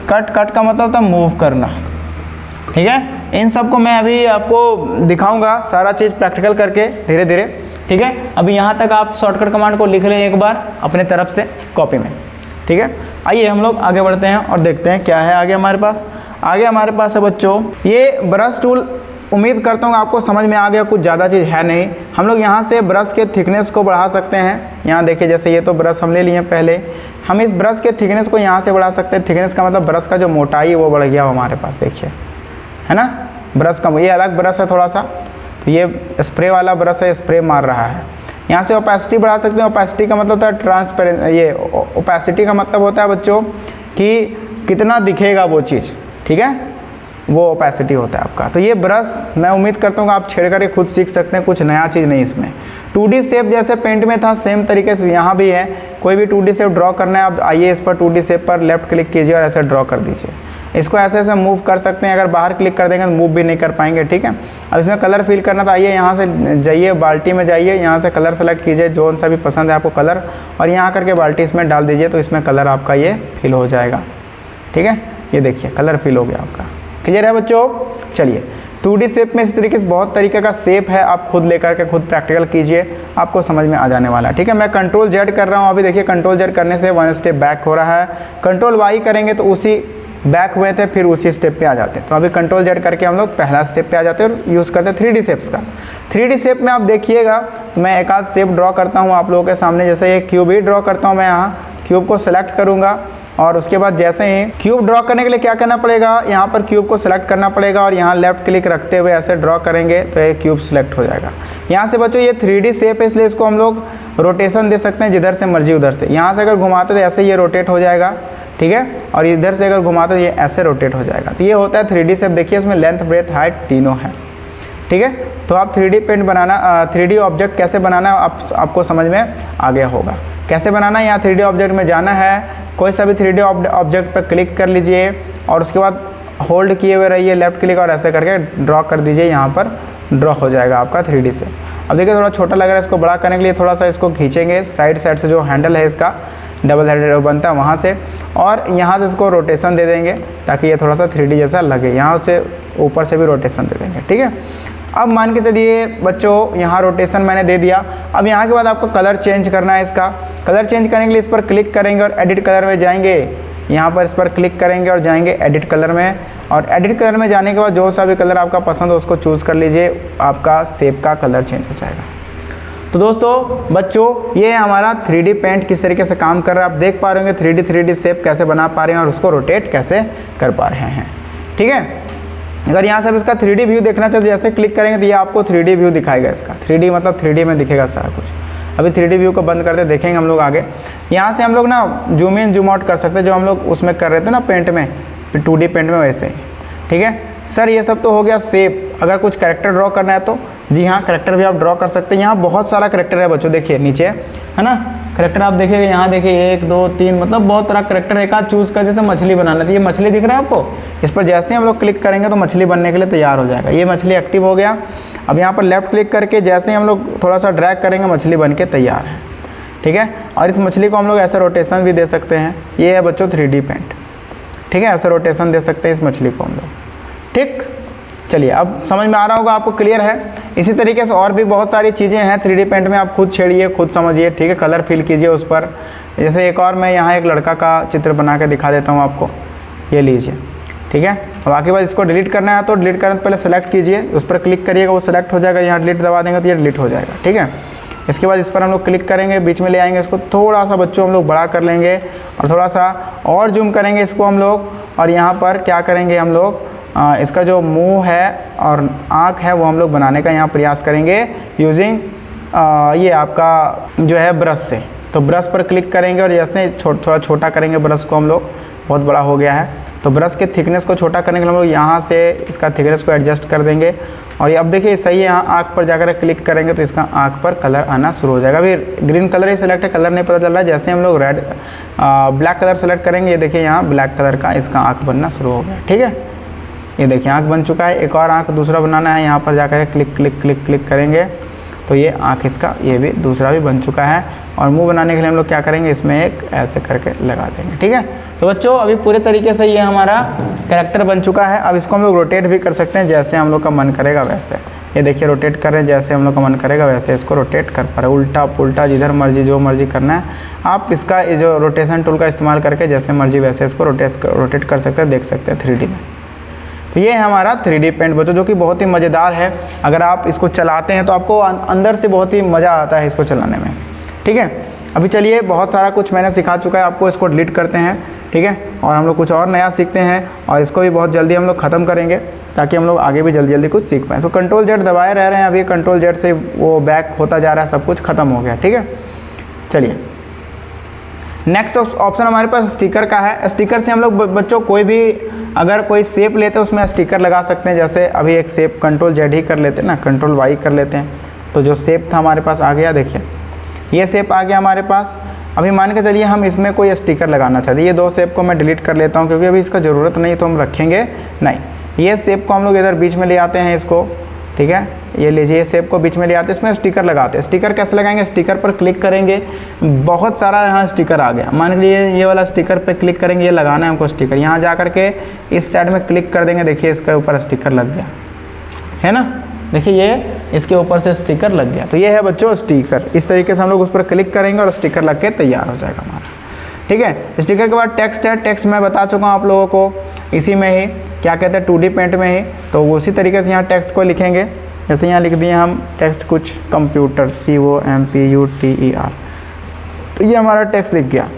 कट। कट का मतलब होता है मूव करना, ठीक है। इन सब को मैं अभी आपको दिखाऊंगा, सारा चीज़ प्रैक्टिकल करके धीरे धीरे, ठीक है। अभी यहाँ तक आप शॉर्टकट कमांड को लिख लें एक बार अपने तरफ से कॉपी में, ठीक है। आइए हम लोग आगे बढ़ते हैं और देखते हैं क्या है आगे हमारे पास। आगे हमारे पास है बच्चों ये ब्रश टूल। उम्मीद करता हूँ आपको समझ में आ गया, कुछ ज़्यादा चीज़ है नहीं। हम लोग यहाँ से ब्रश के थिकनेस को बढ़ा सकते हैं। यहाँ देखिए, जैसे ये तो ब्रश हम ले लिए पहले, हम इस ब्रश के थिकनेस को यहाँ से बढ़ा सकते हैं। थिकनेस का मतलब ब्रश का जो मोटाई है वो बढ़ गया हमारे पास, देखिए, है ना। ब्रश का ये अलग ब्रश है थोड़ा सा, तो ये स्प्रे वाला ब्रश है, स्प्रे मार रहा है। यहाँ से ओपेसिटी बढ़ा सकते हैं। ओपेसिटी का मतलब होता है ट्रांसपेरेंट, ये ओपेसिटी का मतलब होता है बच्चों कि कितना दिखेगा वो चीज़, ठीक है, वो ओपेसिटी होता है आपका। तो ये ब्रश मैं उम्मीद करता हूँ आप छेड़ करके खुद सीख सकते हैं, कुछ नया चीज़ नहीं इसमें। 2D शेप जैसे पेंट में था, सेम तरीके से यहाँ भी है। कोई भी 2D शेप ड्रॉ करना है, आप आइए इस पर 2D शेप पर लेफ्ट क्लिक कीजिए और ऐसे ड्रॉ कर दीजिए। इसको ऐसे ऐसे मूव कर सकते हैं, अगर बाहर क्लिक कर देंगे तो मूव भी नहीं कर पाएंगे, ठीक है। अब इसमें कलर फिल करना था, आइए यहाँ से जाइए, बाल्टी में जाइए, यहाँ से कलर सेलेक्ट कीजिए, जो सा भी पसंद है आपको कलर, और यहाँ करके बाल्टी इसमें डाल दीजिए, तो इसमें कलर आपका ये फिल हो जाएगा, ठीक है। ये देखिए कलर फिल हो गया आपका, क्लियर है बच्चों। चलिए 2D शेप में इस तरीके से बहुत तरीके का शेप है, आप खुद लेकर के खुद प्रैक्टिकल कीजिए, आपको समझ में आ जाने वाला है, ठीक है। मैं कंट्रोल जेड कर रहा हूँ अभी, देखिए कंट्रोल जेड करने से वन स्टेप बैक हो रहा है। कंट्रोल वाई करेंगे तो उसी बैक हुए थे, फिर उसी स्टेप पे आ जाते हैं। तो अभी कंट्रोल जेड करके हम लोग पहला स्टेप पे आ जाते हैं और यूज़ करते हैं 3D शेप्स का। 3D शेप में आप देखिएगा, मैं एक आध शेप ड्रॉ करता हूँ आप लोगों के सामने। जैसे ये क्यूब ही ड्रॉ करता हूँ मैं, यहाँ क्यूब को सेलेक्ट करूँगा और उसके बाद जैसे ही क्यूब ड्रॉ करने के लिए क्या करना पड़ेगा, यहाँ पर क्यूब को सेलेक्ट करना पड़ेगा और यहाँ लेफ्ट क्लिक रखते हुए ऐसे ड्रॉ करेंगे तो ये क्यूब सेलेक्ट हो जाएगा। यहाँ से बच्चों ये 3D शेप है, इसलिए इसको हम लोग रोटेशन दे सकते हैं, जिधर से मर्जी उधर से। यहाँ से अगर घुमाते तो ऐसे ये रोटेट हो जाएगा, ठीक है, और इधर से अगर घुमाते तो ये ऐसे रोटेट हो जाएगा। तो ये होता है 3D शेप। देखिए इसमें लेंथ, ब्रेथ, हाइट तीनों है, ठीक है। तो आप 3D पेंट बनाना, 3D ऑब्जेक्ट कैसे बनाना आपको समझ में आ गया होगा। कैसे बनाना है, यहाँ 3D ऑब्जेक्ट में जाना है, कोई सा भी 3D ऑब्जेक्ट पर क्लिक कर लीजिए और उसके बाद होल्ड किए हुए रहिए, लेफ्ट क्लिक, और ऐसे करके ड्रॉ कर दीजिए। यहाँ पर ड्रॉ हो जाएगा आपका 3D से। अब देखिए थोड़ा छोटा लग रहा है, इसको बड़ा करने के लिए थोड़ा सा इसको खींचेंगे साइड से, जो हैंडल है इसका डबल हेडेड बनता है वहाँ से, और यहाँ से इसको रोटेशन दे देंगे ताकि ये थोड़ा सा 3D जैसा लगे। यहाँ से ऊपर से भी रोटेशन दे देंगे, ठीक है। अब मान के चलिए बच्चों यहाँ रोटेशन मैंने दे दिया। अब यहाँ के बाद आपको कलर चेंज करना है। इसका कलर चेंज करने के लिए इस पर क्लिक करेंगे और एडिट कलर में जाएंगे। यहाँ पर इस पर क्लिक करेंगे और जाएंगे एडिट कलर में, और एडिट कलर में जाने के बाद जो सा भी कलर आपका पसंद हो उसको चूज़ कर लीजिए, आपका शेप का कलर चेंज हो जाएगा। तो दोस्तों बच्चों ये हमारा 3D पेंट किस तरीके से काम कर रहा है, आप देख पा रहे होंगे 3D शेप कैसे बना पा रहे हैं और उसको रोटेट कैसे कर पा रहे हैं, ठीक है। अगर यहाँ से अब इसका 3D व्यू देखना चाहते जैसे क्लिक करेंगे तो ये आपको 3D व्यू दिखाएगा इसका। 3D मतलब 3D में दिखेगा सारा कुछ। अभी 3D व्यू को बंद करते देखेंगे हम लोग आगे। यहाँ से हम लोग ना जूम इन जूम आउट कर सकते हैं, जो हम लोग उसमें कर रहे थे ना पेंट में, 2D पेंट में वैसे ही, ठीक है। सर ये सब तो हो गया शेप, अगर कुछ कैरेक्टर ड्रॉ करना है तो जी हाँ, कैरेक्टर भी आप ड्रॉ कर सकते हैं। यहाँ बहुत सारा कैरेक्टर है बच्चों, देखिए नीचे है ना कैरेक्टर आप देखिएगा, यहाँ देखिए 1 2 3 मतलब बहुत तरह कैरेक्टर, एक आध चूज़ कर, जैसे मछली बनाना थी, ये मछली दिख रहा है आपको, इस पर जैसे हम लोग क्लिक करेंगे तो मछली बनने के लिए तैयार हो जाएगा। ये मछली एक्टिव हो गया। अब यहाँ पर लेफ्ट क्लिक करके जैसे ही हम लोग थोड़ा सा ड्रैग करेंगे मछली बन के तैयार है, ठीक है। और इस मछली को हम लोग ऐसे रोटेशन भी दे सकते हैं। ये है बच्चों 3D पेंट, ठीक है, ऐसे रोटेशन दे सकते हैं इस मछली को हम लोग, ठीक। चलिए अब समझ में आ रहा होगा आपको, क्लियर है। इसी तरीके से और भी बहुत सारी चीज़ें हैं 3D पेंट में, आप खुद छेड़िए, खुद समझिए, ठीक है, कलर फिल कीजिए उस पर। जैसे एक और मैं यहाँ एक लड़का का चित्र बना के दिखा देता हूँ आपको, ये लीजिए, ठीक है। अब बाकी बात इसको डिलीट करना है तो डिलीट करने से पहले सेलेक्ट कीजिए, उस पर क्लिक करिएगा, वो सेलेक्ट हो जाएगा, यहाँ डिलीट दबा देंगे तो ये डिलीट हो जाएगा, ठीक है। इसके बाद इस पर हम लोग क्लिक करेंगे, बीच में ले आएंगे, इसको थोड़ा सा बच्चों हम लोग बड़ा कर लेंगे और थोड़ा सा और जूम करेंगे इसको हम लोग। और यहाँ पर क्या करेंगे हम लोग, इसका जो मुंह है और आँख है वो हम लोग बनाने का यहाँ प्रयास करेंगे यूजिंग ये आपका जो है ब्रश से। तो ब्रश पर क्लिक करेंगे और जैसे थोड़ा छोटा करेंगे ब्रश को हम लोग, बहुत बड़ा हो गया है, तो ब्रश के थिकनेस को छोटा करने के लिए हम लोग यहाँ से इसका थिकनेस को एडजस्ट कर देंगे। और ये अब देखिए सही है, यहाँ आँख पर जाकर क्लिक करेंगे तो इसका आँख पर कलर आना शुरू हो जाएगा। अभी ग्रीन कलर ही सेलेक्ट है, कलर नहीं पता चल रहा है। जैसे हम लोग ब्लैक कलर सेलेक्ट करेंगे, ये देखिए यहाँ ब्लैक कलर का इसका आँख बनना शुरू हो गया, ठीक है। ये देखिए आँख बन चुका है। एक और आँख दूसरा बनाना है, यहाँ पर जाकर क्लिक क्लिक क्लिक क्लिक करेंगे तो ये आँख इसका ये भी दूसरा भी बन चुका है। और मुंह बनाने के लिए हम लोग क्या करेंगे, इसमें एक ऐसे करके लगा देंगे, ठीक है। तो बच्चों अभी पूरे तरीके से ये हमारा कैरेक्टर बन चुका है। अब इसको हम लोग रोटेट भी कर सकते हैं, जैसे हम लोग का मन करेगा वैसे। ये देखिए रोटेट कर रहे हैं, जैसे हम लोग का मन करेगा वैसे इसको रोटेट कर पा रहे, उल्टा पुल्टा जिधर मर्जी जो मर्जी करना है आप इसका ये जो रोटेशन टूल का इस्तेमाल करके जैसे मर्जी वैसे इसको रोटेट कर सकते हैं, देख सकते हैं 3D में। तो ये है हमारा 3D पेंट बच्चों, जो कि बहुत ही मज़ेदार है। अगर आप इसको चलाते हैं तो आपको अंदर से बहुत ही मज़ा आता है इसको चलाने में, ठीक है। अभी चलिए बहुत सारा कुछ मैंने सिखा चुका है आपको, इसको डिलीट करते हैं, ठीक है। और हम लोग कुछ और नया सीखते हैं और इसको भी बहुत जल्दी हम लोग ख़त्म करेंगे ताकि हम लोग आगे भी जल्दी जल्दी कुछ सीख पाएँ। सो Ctrl+Z दबाए रह रहे हैं, अभी Ctrl+Z से वो बैक होता जा रहा है, सब कुछ ख़त्म हो गया, ठीक है। चलिए नेक्स्ट ऑप्शन हमारे पास स्टिकर का है। स्टिकर से हम लोग बच्चों कोई भी अगर कोई शेप लेते हैं उसमें स्टिकर लगा सकते हैं। जैसे अभी एक शेप Ctrl+Z ही कर लेते हैं ना, Ctrl+Y कर लेते हैं, तो जो शेप था हमारे पास आ गया, देखिए ये शेप आ गया हमारे पास। अभी मान के चलिए हम इसमें कोई स्टिकर लगाना चाहते हैं, ये 2 शेप को मैं डिलीट कर लेता हूँ क्योंकि अभी इसका ज़रूरत नहीं, तो हम रखेंगे नहीं। ये शेप को हम लोग इधर बीच में ले आते हैं इसको, ठीक है। ये लीजिए, ये शेप को बीच में ले आते हैं, इसमें स्टिकर लगाते हैं। स्टिकर कैसे लगाएंगे, स्टिकर पर क्लिक करेंगे, बहुत सारा यहाँ स्टिकर आ गया। मान लीजिए ये वाला स्टिकर पे क्लिक करेंगे, ये लगाना है हमको स्टिकर। यहाँ जा करके इस साइड में क्लिक कर देंगे, देखिए इसके ऊपर स्टिकर लग गया है ना, देखिए ये इसके ऊपर से स्टिकर लग गया। तो ये है बच्चों स्टिकर। इस तरीके से हम लोग उस पर क्लिक करेंगे और स्टिकर लग के तैयार हो जाएगा हमारा, ठीक है। स्टिकर के बाद टेक्स्ट है, टेक्स्ट मैं बता चुका हूँ आप लोगों को, इसी में ही क्या कहते हैं 2D पेंट में ही। तो उसी तरीके से यहाँ टेक्स्ट को लिखेंगे, जैसे यहाँ लिख दिए हम टेक्स्ट कुछ कंप्यूटर, COMPUTER, तो ये हमारा टेक्स्ट लिख गया।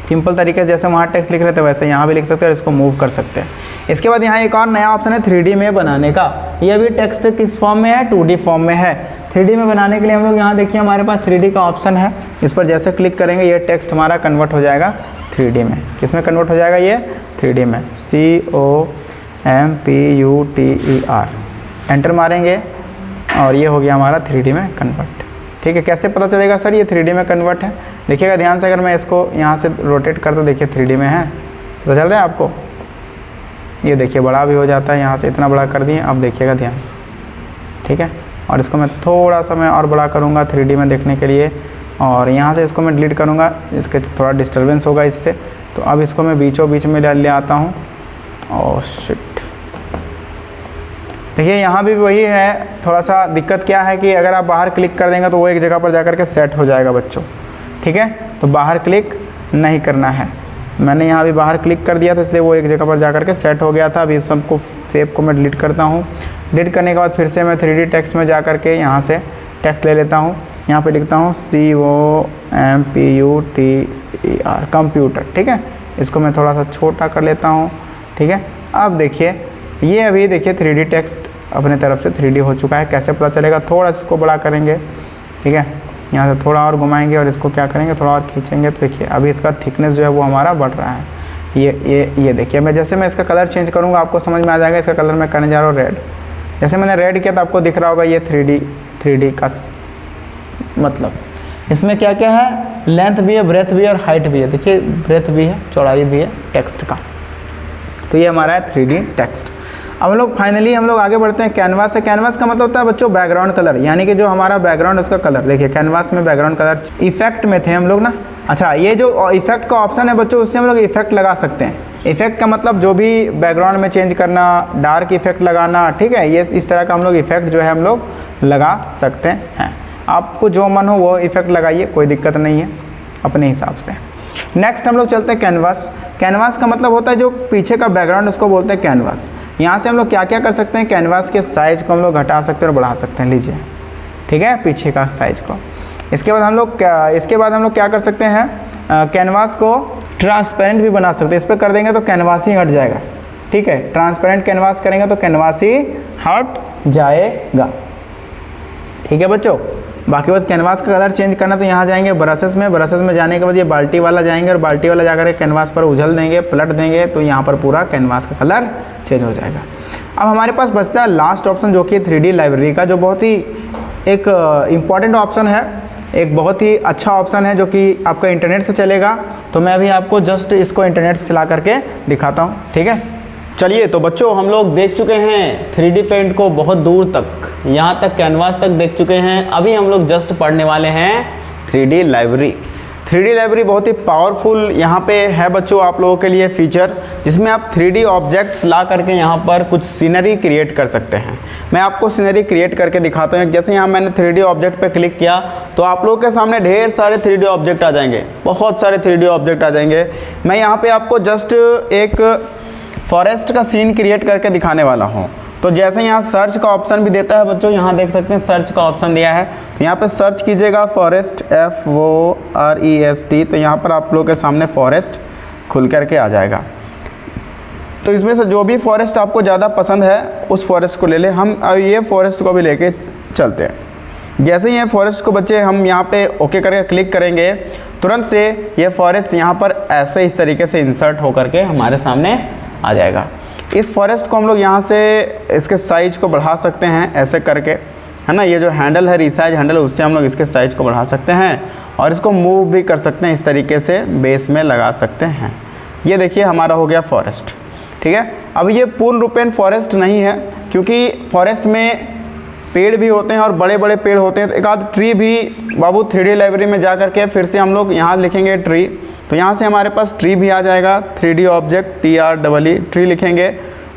सिंपल तरीके से जैसे वहाँ टेक्स्ट लिख रहे थे वैसे यहाँ भी लिख सकते हैं और इसको मूव कर सकते हैं। इसके बाद यहाँ एक और नया ऑप्शन है 3D में बनाने का। ये भी टेक्स्ट किस फॉर्म में है, 2D फॉर्म में है। 3D में बनाने के लिए हम लोग यहाँ देखिए हमारे पास 3D का ऑप्शन है, इस पर जैसे क्लिक करेंगे ये टेक्स्ट हमारा कन्वर्ट हो जाएगा 3D में। किस में कन्वर्ट हो जाएगा, ये 3D में, COMPUTER, एंटर मारेंगे और ये हो गया हमारा 3D में कन्वर्ट, ठीक है। कैसे पता चलेगा सर ये 3D में कन्वर्ट है, देखिएगा ध्यान से, अगर मैं इसको यहाँ से रोटेट कर तो देखिए 3D में है, पता चल रहा है आपको। ये देखिए बड़ा भी हो जाता है, यहाँ से इतना बड़ा कर दिए, अब देखिएगा ध्यान से, ठीक है। और इसको मैं थोड़ा सा मैं और बड़ा करूँगा 3D में देखने के लिए, और यहाँ से इसको मैं डिलीट करूँगा, इसके थोड़ा डिस्टर्बेंस होगा इससे। तो अब इसको मैं बीचों बीच में ले आता हूँ। ओह शिट, देखिए यहाँ भी वही है, थोड़ा सा दिक्कत क्या है कि अगर आप बाहर क्लिक कर देंगे तो वो एक जगह पर जाकर के सेट हो जाएगा बच्चों, ठीक है। तो बाहर क्लिक नहीं करना है, मैंने यहाँ भी बाहर क्लिक कर दिया था इसलिए वो एक जगह पर जाकर के सेट हो गया था। अभी इस सबको शेप को मैं डिलीट करता हूँ। डिलीट करने के बाद फिर से मैं 3D टेक्स्ट में जा कर के यहाँ से टेक्स्ट ले लेता हूँ, यहाँ पे लिखता हूँ COMPUTER, कंप्यूटर, ठीक है। इसको मैं थोड़ा सा छोटा कर लेता हूँ, ठीक है। अब देखिए ये अभी देखिए 3D टेक्स्ट अपने तरफ से 3D हो चुका है। कैसे पता चलेगा, थोड़ा इसको बड़ा करेंगे, ठीक है। यहाँ से थोड़ा और घुमाएंगे और इसको क्या करेंगे, थोड़ा और खींचेंगे, तो देखिए अभी इसका थिकनेस जो है वो हमारा बढ़ रहा है। ये देखिए, मैं जैसे मैं इसका कलर चेंज करूँगा आपको समझ में आ जाएगा। इसका कलर मैं करने जा रहा हूँ रेड, जैसे मैंने रेड किया तो आपको दिख रहा होगा ये 3D का मतलब इसमें क्या क्या है, लेंथ भी है, ब्रेथ भी है और हाइट भी है। देखिए ब्रेथ भी है, चौड़ाई भी है टेक्स्ट का। तो ये हमारा है 3D टेक्स्ट। अब हम लोग फाइनली हम लोग आगे बढ़ते हैं कैनवास से। कैनवास का मतलब होता है बच्चों बैकग्राउंड कलर, यानी कि जो हमारा बैकग्राउंड उसका कलर। देखिए कैनवास में बैकग्राउंड कलर इफेक्ट में थे हम लोग ना। अच्छा, ये जो इफेक्ट का ऑप्शन है बच्चों, उससे हम लोग इफेक्ट लगा सकते हैं। इफेक्ट का मतलब जो भी बैकग्राउंड में चेंज करना, डार्क इफेक्ट लगाना, ठीक है, ये इस तरह का हम लोग इफेक्ट जो है हम लोग लगा सकते हैं। आपको जो मन हो वो इफेक्ट लगाइए, कोई दिक्कत नहीं है अपने हिसाब से। नेक्स्ट हम लोग चलते हैं कैनवास। कैनवास का मतलब होता है जो पीछे का बैकग्राउंड, उसको बोलते हैं कैनवास। यहाँ से हम लोग क्या क्या कर सकते हैं, कैनवास के साइज़ को हम लोग घटा सकते हैं और बढ़ा सकते हैं। लीजिए, ठीक है, पीछे का साइज़ को। इसके बाद हम लोग क्या कर सकते हैं, कैनवास को ट्रांसपेरेंट भी बना सकते हैं। इस पर कर देंगे तो कैनवास ही हट जाएगा। ठीक है, ट्रांसपेरेंट कैनवास करेंगे तो कैनवास ही हट जाएगा। ठीक है बच्चों। बाकी बात कैनवास का कलर चेंज करना तो यहाँ जाएंगे ब्रशेस में जाने के बाद ये बाल्टी वाला जाएंगे और बाल्टी वाला जाकर कैनवास पर उछल देंगे, पलट देंगे, तो यहाँ पर पूरा कैनवास का कलर चेंज हो जाएगा। अब हमारे पास बचता है लास्ट ऑप्शन, जो कि 3D लाइब्रेरी का, जो बहुत ही एक इम्पॉर्टेंट ऑप्शन है, एक बहुत ही अच्छा ऑप्शन है, जो कि आपका इंटरनेट से चलेगा। तो मैं अभी आपको जस्ट इसको इंटरनेट से चला करके दिखाता हूँ। ठीक है, चलिए। तो बच्चों हम लोग देख चुके हैं 3D पेंट को बहुत दूर तक, यहाँ तक कैनवास तक देख चुके हैं। अभी हम लोग जस्ट पढ़ने वाले हैं 3D लाइब्रेरी। 3D लाइब्रेरी बहुत ही पावरफुल यहाँ पे है बच्चों आप लोगों के लिए फीचर, जिसमें आप 3D ऑब्जेक्ट्स ला करके यहाँ पर कुछ सीनरी क्रिएट कर सकते हैं। मैं आपको सीनरी क्रिएट करके दिखाता हूँ। जैसे यहाँ मैंने 3D ऑब्जेक्ट पे क्लिक किया तो आप लोगों के सामने ढेर सारे 3D ऑब्जेक्ट आ जाएंगे, बहुत सारे 3D ऑब्जेक्ट आ जाएंगे। मैं यहाँ पे आपको जस्ट एक फॉरेस्ट का सीन क्रिएट करके दिखाने वाला हूँ। तो जैसे यहाँ सर्च का ऑप्शन भी देता है बच्चों, यहाँ देख सकते हैं सर्च का ऑप्शन दिया है। तो यहाँ पे सर्च कीजिएगा फॉरेस्ट, FOREST, तो यहाँ पर आप लोगों के सामने फॉरेस्ट खुल करके आ जाएगा। तो इसमें से जो भी फॉरेस्ट आपको ज़्यादा पसंद है उस फॉरेस्ट को ले लें। हम अब ये फॉरेस्ट को भी लेके चलते हैं। जैसे ही ये फॉरेस्ट को बच्चे हम यहाँ पे ओके करके क्लिक करेंगे, तुरंत से ये फॉरेस्ट यहाँ पर ऐसे इस तरीके से इंसर्ट होकर के हमारे सामने आ जाएगा। इस फॉरेस्ट को हम लोग यहाँ से इसके साइज को बढ़ा सकते हैं ऐसे करके, है ना। ये जो हैंडल है, रिसाइज हैंडल, उससे हम लोग इसके साइज को बढ़ा सकते हैं और इसको मूव भी कर सकते हैं, इस तरीके से बेस में लगा सकते हैं। ये देखिए हमारा हो गया फॉरेस्ट। ठीक है, अब ये पूर्ण रूपेण फॉरेस्ट नहीं है, क्योंकि फॉरेस्ट में पेड़ भी होते हैं और बड़े बड़े पेड़ होते हैं। तो एक आध ट्री भी बाबू 3D लाइब्रेरी में जा करके फिर से हम लोग यहाँ लिखेंगे ट्री, तो यहाँ से हमारे पास ट्री भी आ जाएगा। 3D ऑब्जेक्ट TREE ट्री लिखेंगे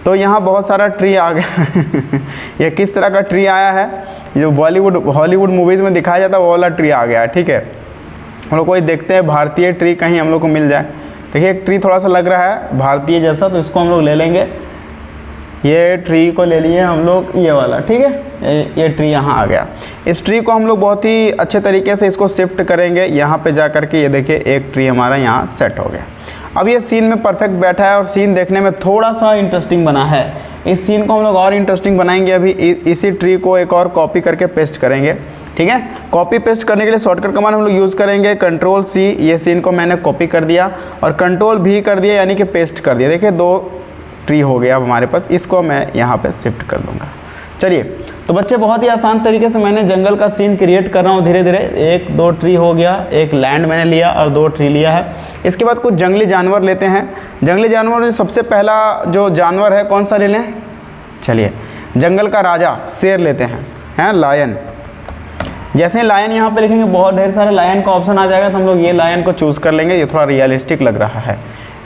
तो यहाँ बहुत सारा ट्री आ गया। ये किस तरह का ट्री आया है, जो हॉलीवुड मूवीज़ में दिखाया जाता है वो वाला ट्री आ गया है। ठीक है, हम लोग कोई देखते हैं भारतीय ट्री कहीं हम लोग को मिल जाए। देखिए एक ट्री थोड़ा सा लग रहा है भारतीय जैसा, तो इसको हम लोग ले लेंगे। ये ट्री को ले लिए हम लोग, ये वाला। ठीक है, ये ट्री यहाँ आ गया। इस ट्री को हम लोग बहुत ही अच्छे तरीके से इसको शिफ्ट करेंगे यहाँ पे जा कर के। ये देखिए एक ट्री हमारा यहाँ सेट हो गया। अब ये सीन में परफेक्ट बैठा है और सीन देखने में थोड़ा सा इंटरेस्टिंग बना है। इस सीन को हम लोग और इंटरेस्टिंग बनाएंगे। अभी इसी ट्री को एक और कॉपी करके पेस्ट करेंगे। ठीक है, कॉपी पेस्ट करने के लिए शॉर्टकट कमांड हम लोग यूज़ करेंगे Ctrl+C। ये सीन को मैंने कॉपी कर दिया और Ctrl+V कर दिया, यानी कि पेस्ट कर दिया। देखिए 2 ट्री हो गया अब हमारे पास। इसको मैं यहाँ पे शिफ्ट कर दूँगा। चलिए, तो बच्चे बहुत ही आसान तरीके से मैंने जंगल का सीन क्रिएट कर रहा हूँ धीरे धीरे। 1-2 ट्री हो गया, एक लैंड मैंने लिया और 2 ट्री लिया है। इसके बाद कुछ जंगली जानवर लेते हैं। जंगली जानवर में सबसे पहला जो जानवर है कौन सा ले लें, चलिए जंगल का राजा शेर लेते हैं लायन। जैसे ही लायन यहाँ पे लिखेंगे बहुत ढेर सारे लायन का ऑप्शन आ जाएगा, तो हम लोग ये लायन को चूज़ कर लेंगे। ये थोड़ा रियलिस्टिक लग रहा है।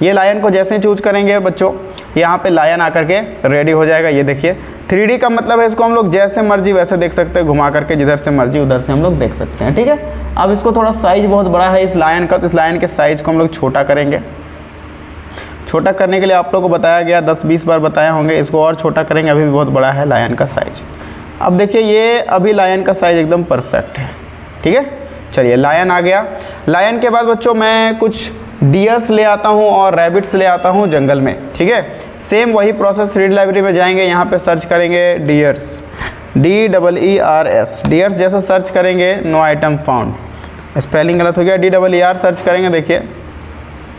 ये लायन को जैसे ही चूज़ करेंगे बच्चों, यहाँ पे लायन आकर के रेडी हो जाएगा। ये देखिए 3D का मतलब है इसको हम लोग जैसे मर्जी वैसे देख सकते हैं, घुमा करके जिधर से मर्जी उधर से हम लोग देख सकते हैं। ठीक है, अब इसको थोड़ा साइज बहुत बड़ा है इस लायन का, तो इस लायन के साइज़ को हम लोग छोटा करेंगे। छोटा करने के लिए आप लोगों को बताया गया, 10-20 बार बताए होंगे। इसको और छोटा करेंगे, अभी भी बहुत बड़ा है लायन का साइज। अब देखिए ये अभी लायन का साइज़ एकदम परफेक्ट है। ठीक है, चलिए लायन आ गया। लायन के बाद बच्चों मैं कुछ डियर्स ले आता हूँ और रैबिट्स ले आता हूँ जंगल में। ठीक है, सेम वही प्रोसेस 3D लाइब्रेरी में जाएंगे, यहाँ पे सर्च करेंगे डियर्स, DEERS डियर्स। जैसा सर्च करेंगे नो आइटम फाउंड, स्पेलिंग गलत हो गया, DEER सर्च करेंगे। देखिए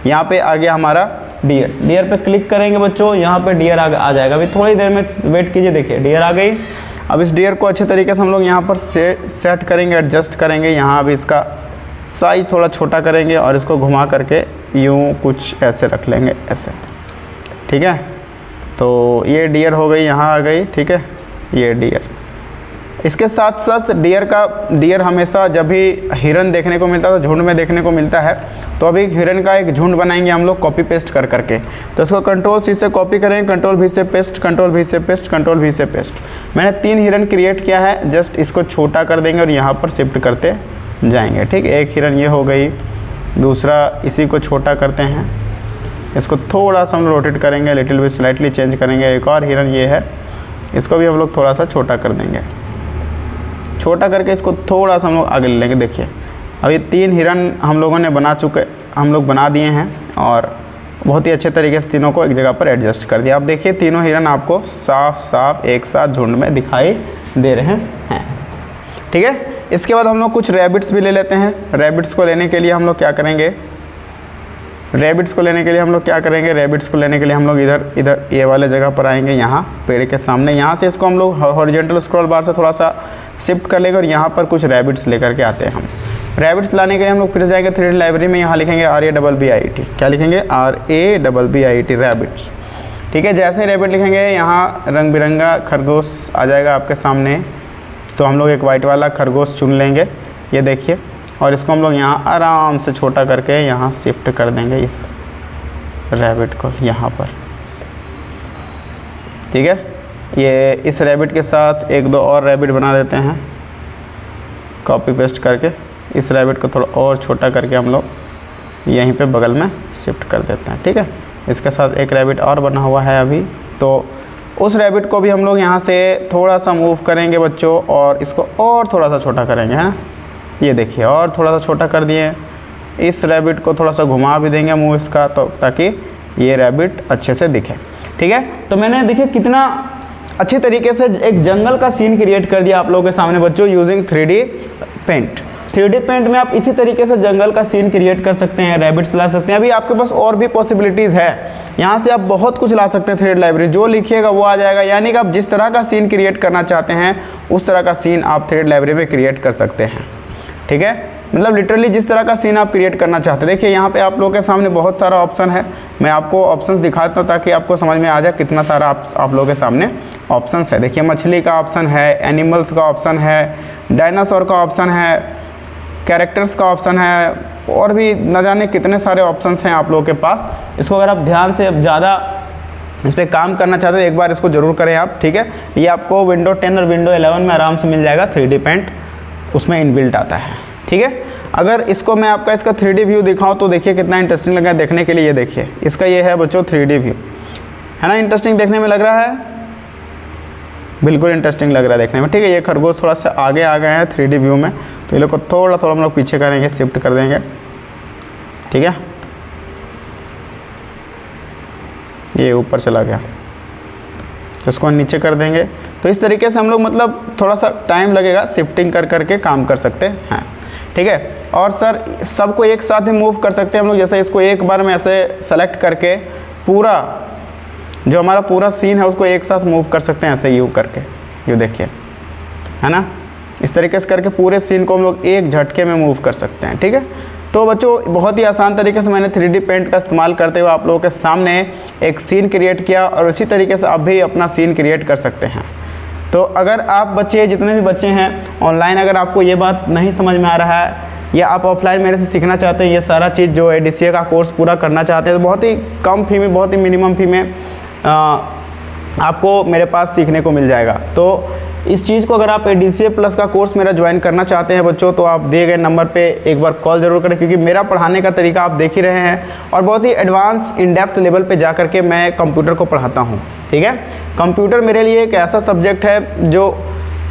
यहाँ पे आ गया हमारा डियर पे क्लिक करेंगे बच्चों, यहाँ पे डियर आ जाएगा। अभी थोड़ी देर में वेट कीजिए, देखिए डियर आ गई। अब इस डियर को अच्छे तरीके से हम लोग यहाँ पर सेट करेंगे, एडजस्ट करेंगे। यहाँ अब इसका साइज थोड़ा छोटा करेंगे और इसको घुमा करके यूँ कुछ ऐसे रख लेंगे, ऐसे, ठीक है। तो ये डियर हो गई, यहाँ आ गई, ठीक है, ये डियर। इसके साथ साथ डियर हमेशा जब भी हिरन देखने को मिलता है तो झुंड में देखने को मिलता है, तो अभी हिरन का एक झुंड बनाएंगे हम लोग कॉपी पेस्ट कर करके। तो इसको कंट्रोल सी से कॉपी करेंगे, कंट्रोल भी से पेस्ट, कंट्रोल भी से पेस्ट, कंट्रोल भी से पेस्ट। मैंने 3 हिरन क्रिएट किया है, जस्ट इसको छोटा कर देंगे और यहाँ पर शिफ्ट करते जाएंगे, ठीक है। एक हिरन ये हो गई, दूसरा इसी को छोटा करते हैं, इसको थोड़ा सा हम रोटेट करेंगे, लिटिल भी स्लाइटली चेंज करेंगे। एक और हिरन ये है, इसको भी हम लोग थोड़ा सा छोटा कर देंगे, छोटा करके इसको थोड़ा सा हम लोग आगे ले लेंगे। देखिए अभी 3 हिरन हम लोगों ने बना दिए हैं और बहुत ही अच्छे तरीके से तीनों को एक जगह पर एडजस्ट कर दिया। अब देखिए तीनों हिरन आपको साफ साफ एक साथ झुंड में दिखाई दे रहे हैं, ठीक है। इसके बाद हम लोग कुछ रैबिट्स भी ले लेते हैं। रैबिट्स को लेने के लिए हम लोग क्या करेंगे, रैबिट्स को लेने के लिए हम लोग इधर ये वाले जगह पर आएंगे, यहाँ पेड़ के सामने। यहाँ से इसको हम लोग हॉरिजॉन्टल स्क्रॉल बार से थोड़ा सा शिफ्ट कर लेंगे और यहाँ पर कुछ रैबिट्स लेकर के आते हैं हम। रैबिट्स लाने के लिए हम लोग फिर जाएंगे 3D लाइब्रेरी में, यहाँ लिखेंगे RABBIT। क्या लिखेंगे? RABBIT, रैबिट्स, ठीक है। जैसे ही रैबिट लिखेंगे यहाँ रंग बिरंगा खरगोश आ जाएगा आपके सामने। तो हम लोग एक वाइट वाला खरगोश चुन लेंगे, ये देखिए, और इसको हम लोग यहाँ आराम से छोटा करके यहाँ शिफ्ट कर देंगे इस रैबिट को यहाँ पर, ठीक है। ये इस रैबिट के साथ 1-2 और रैबिट बना देते हैं, कॉपी पेस्ट करके। इस रैबिट को थोड़ा और छोटा करके हम लोग यहीं पे बगल में शिफ्ट कर देते हैं, ठीक है। इसके साथ एक रैबिट और बना हुआ है अभी, तो उस रैबिट को भी हम लोग यहाँ से थोड़ा सा मूव करेंगे बच्चों और इसको और थोड़ा सा छोटा करेंगे, है ना। ये देखिए और थोड़ा सा छोटा कर दिए। इस रैबिट को थोड़ा सा घुमा भी देंगे मुँह इसका, तो ताकि ये रैबिट अच्छे से दिखे, ठीक है। तो मैंने देखिए कितना अच्छे तरीके से एक जंगल का सीन क्रिएट कर दिया आप लोगों के सामने बच्चों, using 3D paint. 3D paint में आप इसी तरीके से जंगल का सीन क्रिएट कर सकते हैं, रैबिट्स ला सकते हैं। अभी आपके पास और भी पॉसिबिलिटीज़ है, यहाँ से आप बहुत कुछ ला सकते हैं। 3D लाइब्रेरी जो लिखिएगा वो आ जाएगा, यानी कि आप जिस तरह का सीन क्रिएट करना चाहते हैं उस तरह का सीन आप 3D लाइब्रेरी में क्रिएट कर सकते हैं, ठीक है। मतलब लिटरली जिस तरह का सीन आप क्रिएट करना चाहते हैं। देखिए यहाँ पे आप लोगों के सामने बहुत सारा ऑप्शन है, मैं आपको ऑप्शंस दिखाता हूँ ताकि आपको समझ में आ जाए कितना सारा आप लोगों के सामने ऑप्शंस है। देखिए मछली का ऑप्शन है, एनिमल्स का ऑप्शन है, डायनासोर का ऑप्शन है, कैरेक्टर्स का ऑप्शन है, और भी न जाने कितने सारे ऑप्शंस हैं आप लोगों के पास। इसको अगर आप ध्यान से ज़्यादा इस पर काम करना चाहते हैं एक बार इसको ज़रूर करें आप, ठीक है। ये आपको विंडो 10 और विंडो 11 में आराम से मिल जाएगा। 3D पेंट उसमें इनबिल्ट आता है, ठीक है। अगर इसको मैं आपका इसका 3D व्यू दिखाऊं तो देखिए कितना इंटरेस्टिंग लगा देखने के लिए। ये देखिए इसका ये है बच्चों 3D व्यू, है ना। इंटरेस्टिंग देखने में लग रहा है, बिल्कुल इंटरेस्टिंग लग रहा है देखने में, ठीक है। ये खरगोश थोड़ा सा आगे आ गए हैं 3D व्यू में, तो ये लोग को थोड़ा थोड़ा हम लोग पीछे करेंगे, शिफ्ट कर देंगे, ठीक है। ये ऊपर चला गया, तो इसको नीचे कर देंगे। तो इस तरीके से हम लोग मतलब थोड़ा सा टाइम लगेगा, शिफ्टिंग कर करके काम कर सकते हैं, ठीक है। और सर सबको एक साथ ही मूव कर सकते हैं हम लोग। जैसे इसको एक बार में ऐसे सेलेक्ट करके पूरा जो हमारा पूरा सीन है उसको एक साथ मूव कर सकते हैं, ऐसे यूँ करके, यूँ देखिए, है ना। इस तरीके से करके पूरे सीन को हम लोग एक झटके में मूव कर सकते हैं, ठीक है। तो बच्चों बहुत ही आसान तरीके से मैंने 3D पेंट का इस्तेमाल करते हुए आप लोगों के सामने एक सीन क्रिएट किया, और इसी तरीके से आप भी अपना सीन क्रिएट कर सकते हैं। तो अगर आप बच्चे जितने भी बच्चे हैं ऑनलाइन, अगर आपको ये बात नहीं समझ में आ रहा है या आप ऑफलाइन मेरे से सीखना चाहते हैं ये सारा चीज़ जो ADCA का कोर्स पूरा करना चाहते हैं, तो बहुत ही कम फी में, बहुत ही मिनिमम फी में आपको मेरे पास सीखने को मिल जाएगा। तो इस चीज़ को अगर आप ADCA प्लस का कोर्स मेरा ज्वाइन करना चाहते हैं बच्चों, तो आप दिए गए नंबर पे एक बार कॉल ज़रूर करें, क्योंकि मेरा पढ़ाने का तरीका आप देख ही रहे हैं और बहुत ही एडवांस इन डेप्थ लेवल पे जा करके मैं कंप्यूटर को पढ़ाता हूँ, ठीक है। कंप्यूटर मेरे लिए एक ऐसा सब्जेक्ट है जो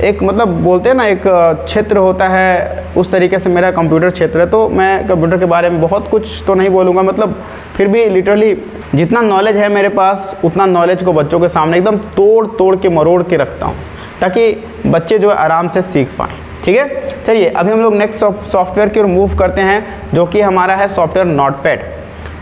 एक मतलब बोलते हैं ना एक क्षेत्र होता है, उस तरीके से मेरा कंप्यूटर क्षेत्र है। तो मैं कंप्यूटर के बारे में बहुत कुछ तो नहीं बोलूँगा, मतलब फिर भी लिटरली जितना नॉलेज है मेरे पास उतना नॉलेज को बच्चों के सामने एकदम तोड़ के मरोड़ के रखता हूँ, ताकि बच्चे जो है आराम से सीख पाएँ, ठीक है। चलिए अभी हम लोग नेक्स्ट सॉफ्टवेयर की ओर मूव करते हैं, जो कि हमारा है सॉफ्टवेयर नोटपैड,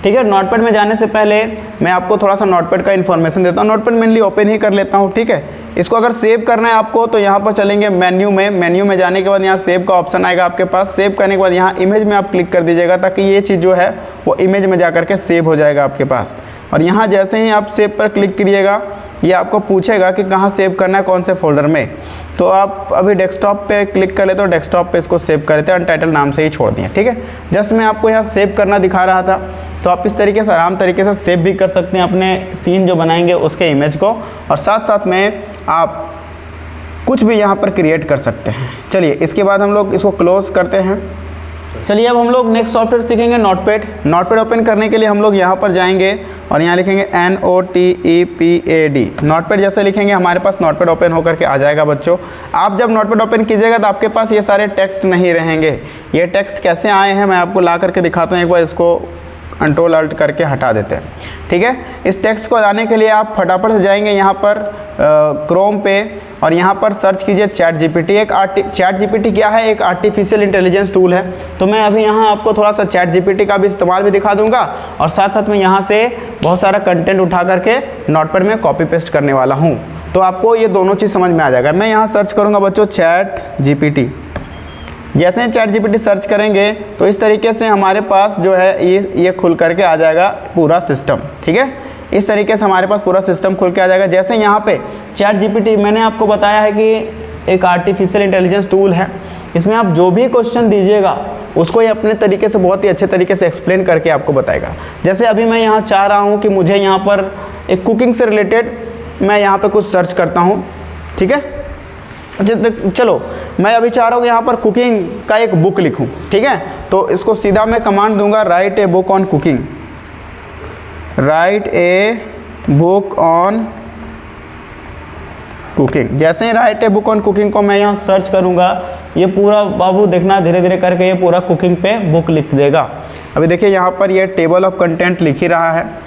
ठीक है। नोटपैड में जाने से पहले मैं आपको थोड़ा सा नोटपैड का इन्फॉर्मेशन देता हूँ। नोटपैड मेनली ओपन ही कर लेता हूँ, ठीक है। इसको अगर सेव करना है आपको तो यहाँ पर चलेंगे मेन्यू में जाने के बाद यहाँ सेव का ऑप्शन आएगा आपके पास। सेव करने के बाद यहाँ इमेज में आप क्लिक कर दीजिएगा ताकि ये चीज़ जो है वो इमेज में जा करके सेव हो जाएगा आपके पास। और यहाँ जैसे ही आप सेव पर क्लिक करिएगा ये आपको पूछेगा कि कहाँ सेव करना है, कौन से फोल्डर में। तो आप अभी डेस्कटॉप पे क्लिक कर लेते हो, डेस्कटॉप पे इसको सेव कर लेते हैं, अनटाइटल नाम से ही छोड़ दिए, ठीक है। जस्ट मैं आपको यहाँ सेव करना दिखा रहा था, तो आप इस तरीके से आराम तरीके से सेव भी कर सकते हैं अपने सीन जो बनाएंगे उसके इमेज को, और साथ साथ में आप कुछ भी यहाँ पर क्रिएट कर सकते हैं। चलिए इसके बाद हम लोग इसको क्लोज करते हैं। चलिए अब हम लोग नेक्स्ट सॉफ्टवेयर सीखेंगे नोटपैड। नोटपैड ओपन करने के लिए हम लोग यहाँ पर जाएंगे और यहाँ लिखेंगे NOTEPAD। नोटपैड जैसे लिखेंगे हमारे पास नोटपैड ओपन होकर के आ जाएगा बच्चों। आप जब नोटपैड ओपन कीजिएगा तो आपके पास ये सारे टेक्स्ट नहीं रहेंगे। ये टेक्स्ट कैसे आए हैं मैं आपको ला करके दिखाता हूँ। एक बार इसको कंट्रोल अल्ट करके हटा देते हैं, ठीक है। इस टेक्स्ट को लाने के लिए आप फटाफट से जाएंगे यहाँ पर क्रोम पे और यहाँ पर सर्च कीजिए चैट जीपीटी। चैट जीपीटी क्या है? एक आर्टिफिशियल इंटेलिजेंस टूल है। तो मैं अभी यहाँ आपको थोड़ा सा चैट जीपीटी का भी इस्तेमाल भी दिखा दूंगा और साथ साथ में यहाँ से बहुत सारा कंटेंट उठा करके नोटपैड में कॉपी पेस्ट करने वाला हूँ। तो आपको ये दोनों चीज़ समझ में आ जाएगा। मैं यहाँ सर्च करूँगा बच्चों चैट जीपीटी। जैसे ही चैट जीपीटी सर्च करेंगे तो इस तरीके से हमारे पास जो है ये खुल करके आ जाएगा पूरा सिस्टम, ठीक है। इस तरीके से हमारे पास पूरा सिस्टम खुल के आ जाएगा। जैसे यहाँ पे चैट जीपीटी मैंने आपको बताया है कि एक आर्टिफिशियल इंटेलिजेंस टूल है। इसमें आप जो भी क्वेश्चन दीजिएगा उसको ये अपने तरीके से बहुत ही अच्छे तरीके से एक्सप्लेन करके आपको बताएगा। जैसे अभी मैं यहाँ चाह रहा हूँ कि मुझे यहाँ पर एक कुकिंग से रिलेटेड मैं यहाँ पर कुछ सर्च करता हूँ, ठीक है। चलो मैं अभी चाह रहा हूँ यहाँ पर कुकिंग का एक बुक लिखूँ, ठीक है। तो इसको सीधा मैं कमांड दूंगा write a book on cooking. Write a book on cooking. जैसे ही write a book on cooking को मैं यहाँ सर्च करूँगा ये पूरा बाबू देखना धीरे धीरे करके ये पूरा कुकिंग पे बुक लिख देगा। अभी देखिए यहाँ पर ये टेबल ऑफ कंटेंट लिख ही रहा है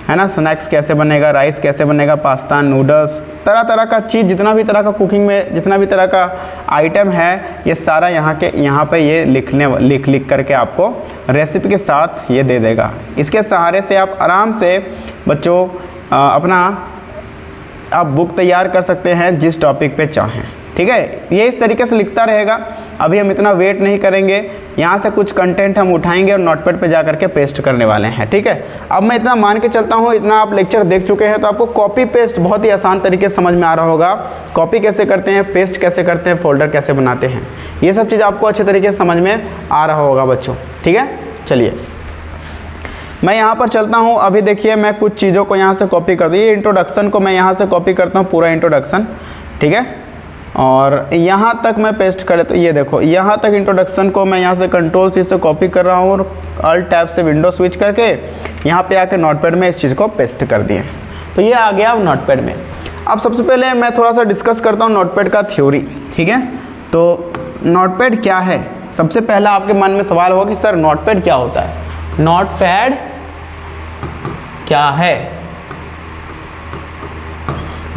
ना। स्नैक्स कैसे बनेगा, राइस कैसे बनेगा, पास्ता, नूडल्स, तरह तरह का चीज़, जितना भी तरह का कुकिंग में जितना भी तरह का आइटम है ये सारा यहाँ पे ये लिख करके आपको रेसिपी के साथ ये दे देगा। इसके सहारे से आप आराम से बच्चों अपना आप बुक तैयार कर सकते हैं जिस टॉपिक पे चाहें, ठीक है। ये इस तरीके से लिखता रहेगा। अभी हम इतना वेट नहीं करेंगे, यहाँ से कुछ कंटेंट हम उठाएंगे और नोटपैड पे जा करके पेस्ट करने वाले हैं, ठीक है। अब मैं इतना मान के चलता हूँ, इतना आप लेक्चर देख चुके हैं तो आपको कॉपी पेस्ट बहुत ही आसान तरीके से समझ में आ रहा होगा। कॉपी कैसे करते हैं, पेस्ट कैसे करते हैं, फोल्डर कैसे बनाते हैं, ये सब चीज़ आपको अच्छे तरीके से समझ में आ रहा होगा बच्चों, ठीक है। चलिए मैं यहाँ पर चलता हूँ। अभी देखिए मैं कुछ चीज़ों को यहाँ से कॉपी कर दूँ। ये इंट्रोडक्शन को मैं यहाँ से कॉपी करता हूँ, पूरा इंट्रोडक्शन, ठीक है। और यहाँ तक मैं पेस्ट करे तो ये देखो यहाँ तक इंट्रोडक्शन को मैं यहाँ से कंट्रोल सी से कॉपी कर रहा हूँ और अल्ट टैब से विंडो स्विच करके यहाँ पे आके नोटपैड में इस चीज़ को पेस्ट कर दिए। तो ये आ गया नोटपैड में। अब सबसे पहले मैं थोड़ा सा डिस्कस करता हूँ नोटपैड का थ्योरी, ठीक है। तो नोटपैड क्या है? सबसे पहला आपके मन में सवाल होगा कि सर नोटपैड क्या होता है? नोटपैड क्या है?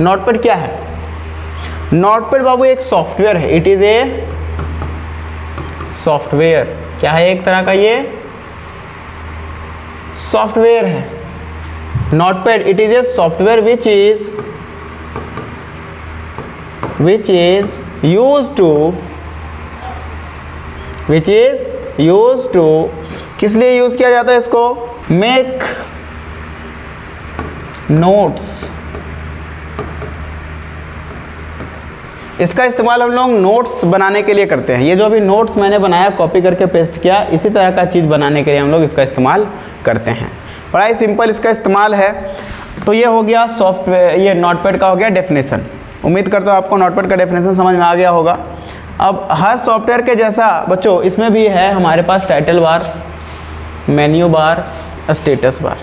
नोटपैड क्या है? नोटपैड बाबू एक सॉफ्टवेयर है। It is a software. क्या है? एक तरह का ये सॉफ्टवेयर है। Notepad it is a software which is used to किस लिए यूज किया जाता है इसको? Make notes. इसका इस्तेमाल हम लोग नोट्स बनाने के लिए करते हैं। ये जो अभी नोट्स मैंने बनाया कॉपी करके पेस्ट किया, इसी तरह का चीज़ बनाने के लिए हम लोग इसका इस्तेमाल करते हैं। बड़ा ही सिंपल इसका इस्तेमाल है। तो ये हो गया सॉफ्टवेयर, ये नोटपैड का हो गया डेफिनेशन। उम्मीद करता हूँ आपको नोटपैड का डेफिनेशन समझ में आ गया होगा। अब हर सॉफ्टवेयर के जैसा बच्चों इसमें भी है हमारे पास title bar, menu bar, status bar.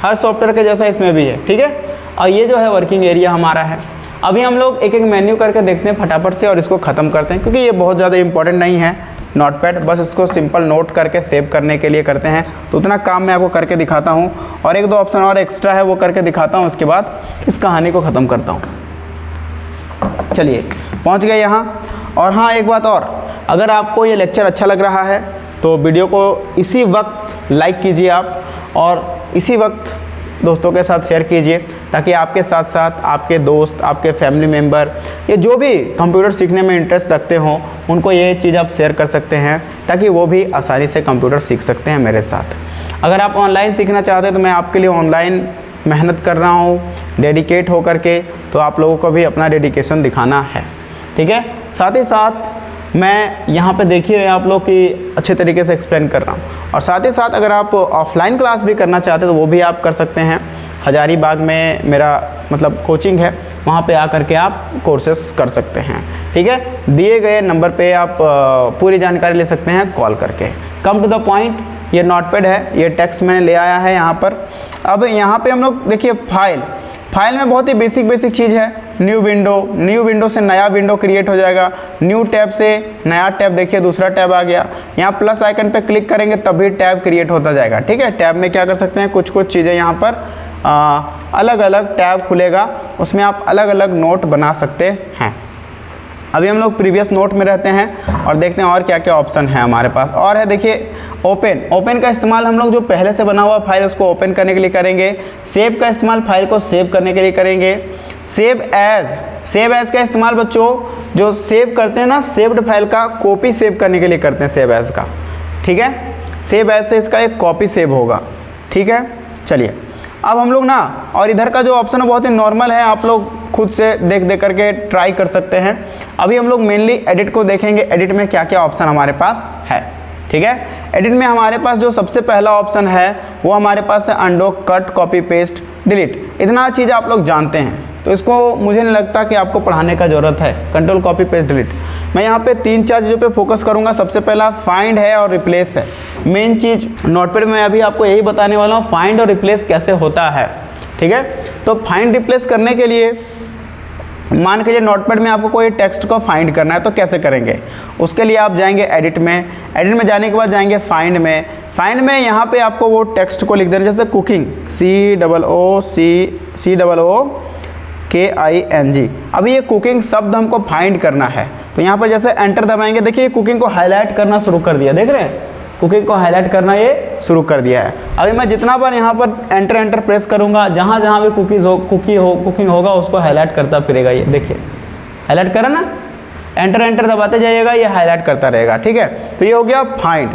हर सॉफ्टवेयर के जैसा इसमें भी है, ठीक है। और ये जो है वर्किंग एरिया हमारा है। अभी हम लोग एक एक मेन्यू करके देखते हैं फटाफट से और इसको ख़त्म करते हैं, क्योंकि ये बहुत ज़्यादा इंपॉर्टेंट नहीं है नोटपैड, बस इसको सिंपल नोट करके सेव करने के लिए करते हैं। तो उतना काम मैं आपको करके दिखाता हूँ और एक दो ऑप्शन और एक्स्ट्रा है वो करके दिखाता हूँ, उसके बाद इस कहानी को ख़त्म करता हूँ। चलिए पहुँच गए यहाँ। और हाँ एक बात और, अगर आपको ये लेक्चर अच्छा लग रहा है तो वीडियो को इसी वक्त लाइक कीजिए आप, और इसी वक्त दोस्तों के साथ शेयर कीजिए, ताकि आपके साथ साथ आपके दोस्त, आपके फैमिली मेम्बर या जो भी कंप्यूटर सीखने में इंटरेस्ट रखते हों उनको ये चीज़ आप शेयर कर सकते हैं, ताकि वो भी आसानी से कंप्यूटर सीख सकते हैं मेरे साथ। अगर आप ऑनलाइन सीखना चाहते हैं तो मैं आपके लिए ऑनलाइन मेहनत कर रहा हूँ डेडिकेट होकर के, तो आप लोगों को भी अपना डेडिकेशन दिखाना है, ठीक है। साथ ही साथ मैं यहाँ पे देख ही रहे हैं आप लोग कि अच्छे तरीके से एक्सप्लेन कर रहा हूँ। और साथ ही साथ अगर आप ऑफलाइन क्लास भी करना चाहते हैं तो वो भी आप कर सकते हैं। हजारीबाग में मेरा मतलब कोचिंग है, वहाँ पे आकर के आप कोर्सेस कर सकते हैं, ठीक है। दिए गए नंबर पे आप पूरी जानकारी ले सकते हैं कॉल करके। कम टू द पॉइंट, ये नोटपैड है, ये टेक्स्ट मैंने ले आया है यहाँ पर। अब यहाँ पे हम लोग देखिए फाइल में बहुत ही बेसिक चीज़ है। न्यू विंडो से नया विंडो क्रिएट हो जाएगा। न्यू टैब से नया टैब, देखिए दूसरा टैब आ गया। यहाँ प्लस आइकन पे क्लिक करेंगे तभी टैब क्रिएट होता जाएगा, ठीक है। टैब में क्या कर सकते हैं, कुछ चीज़ें यहाँ पर अलग अलग टैब खुलेगा, उसमें आप अलग अलग नोट बना सकते हैं। अभी हम लोग प्रीवियस नोट में रहते हैं और देखते हैं और क्या क्या ऑप्शन है हमारे पास। और है देखिए ओपन का इस्तेमाल हम लोग जो पहले से बना हुआ फाइल उसको ओपन करने के लिए करेंगे। सेव का इस्तेमाल फाइल को सेव करने के लिए करेंगे। सेव एज का इस्तेमाल बच्चों जो सेव करते हैं ना, सेव्ड फाइल का कॉपी सेव करने के लिए करते हैं सेव एज का, ठीक है। सेव एज से इसका एक कॉपी सेव होगा, ठीक है। चलिए अब हम लोग ना, और इधर का जो ऑप्शन है बहुत ही नॉर्मल है, आप लोग खुद से देख करके ट्राई कर सकते हैं। अभी हम लोग मेनली एडिट को देखेंगे, एडिट में क्या क्या ऑप्शन हमारे पास है, ठीक है। एडिट में हमारे पास जो सबसे पहला ऑप्शन है वो हमारे पास है अंडो, कट, कॉपी, पेस्ट, डिलीट। इतना चीज़ आप लोग जानते हैं तो इसको मुझे नहीं लगता कि आपको पढ़ाने का ज़रूरत है। Control, copy, paste, delete. मैं यहाँ पे 3-4 चीज़ों पे फोकस करूँगा। सबसे पहला फाइंड है और रिप्लेस है। मेन चीज़ नोटपैड में अभी आपको यही बताने वाला हूँ, फाइंड और रिप्लेस कैसे होता है, ठीक है। तो फाइंड रिप्लेस करने के लिए मान के लिए नोटपैड में आपको कोई टेक्स्ट को फाइंड करना है तो कैसे करेंगे, उसके लिए आप जाएंगे एडिट में जाने के बाद जाएंगे फाइंड में यहाँ पे आपको वो टेक्स्ट को लिख देना, जैसे कुकिंग, COOKING। अभी ये कुकिंग शब्द हमको फाइंड करना है तो यहाँ पर जैसे एंटर दबाएंगे, देखिए कुकिंग को हाईलाइट करना शुरू कर दिया, देख रहे हैं, कुकिंग को हाईलाइट करना ये शुरू कर दिया है। अभी मैं जितना बार यहाँ पर एंटर प्रेस करूँगा, जहाँ जहाँ भी कुकिंग होगा उसको हाईलाइट करता फिरेगा। ये देखिए हाईलाइट करा ना, एंटर दबाते जाइएगा, ये हाईलाइट करता रहेगा, ठीक है। तो ये हो गया फाइंड।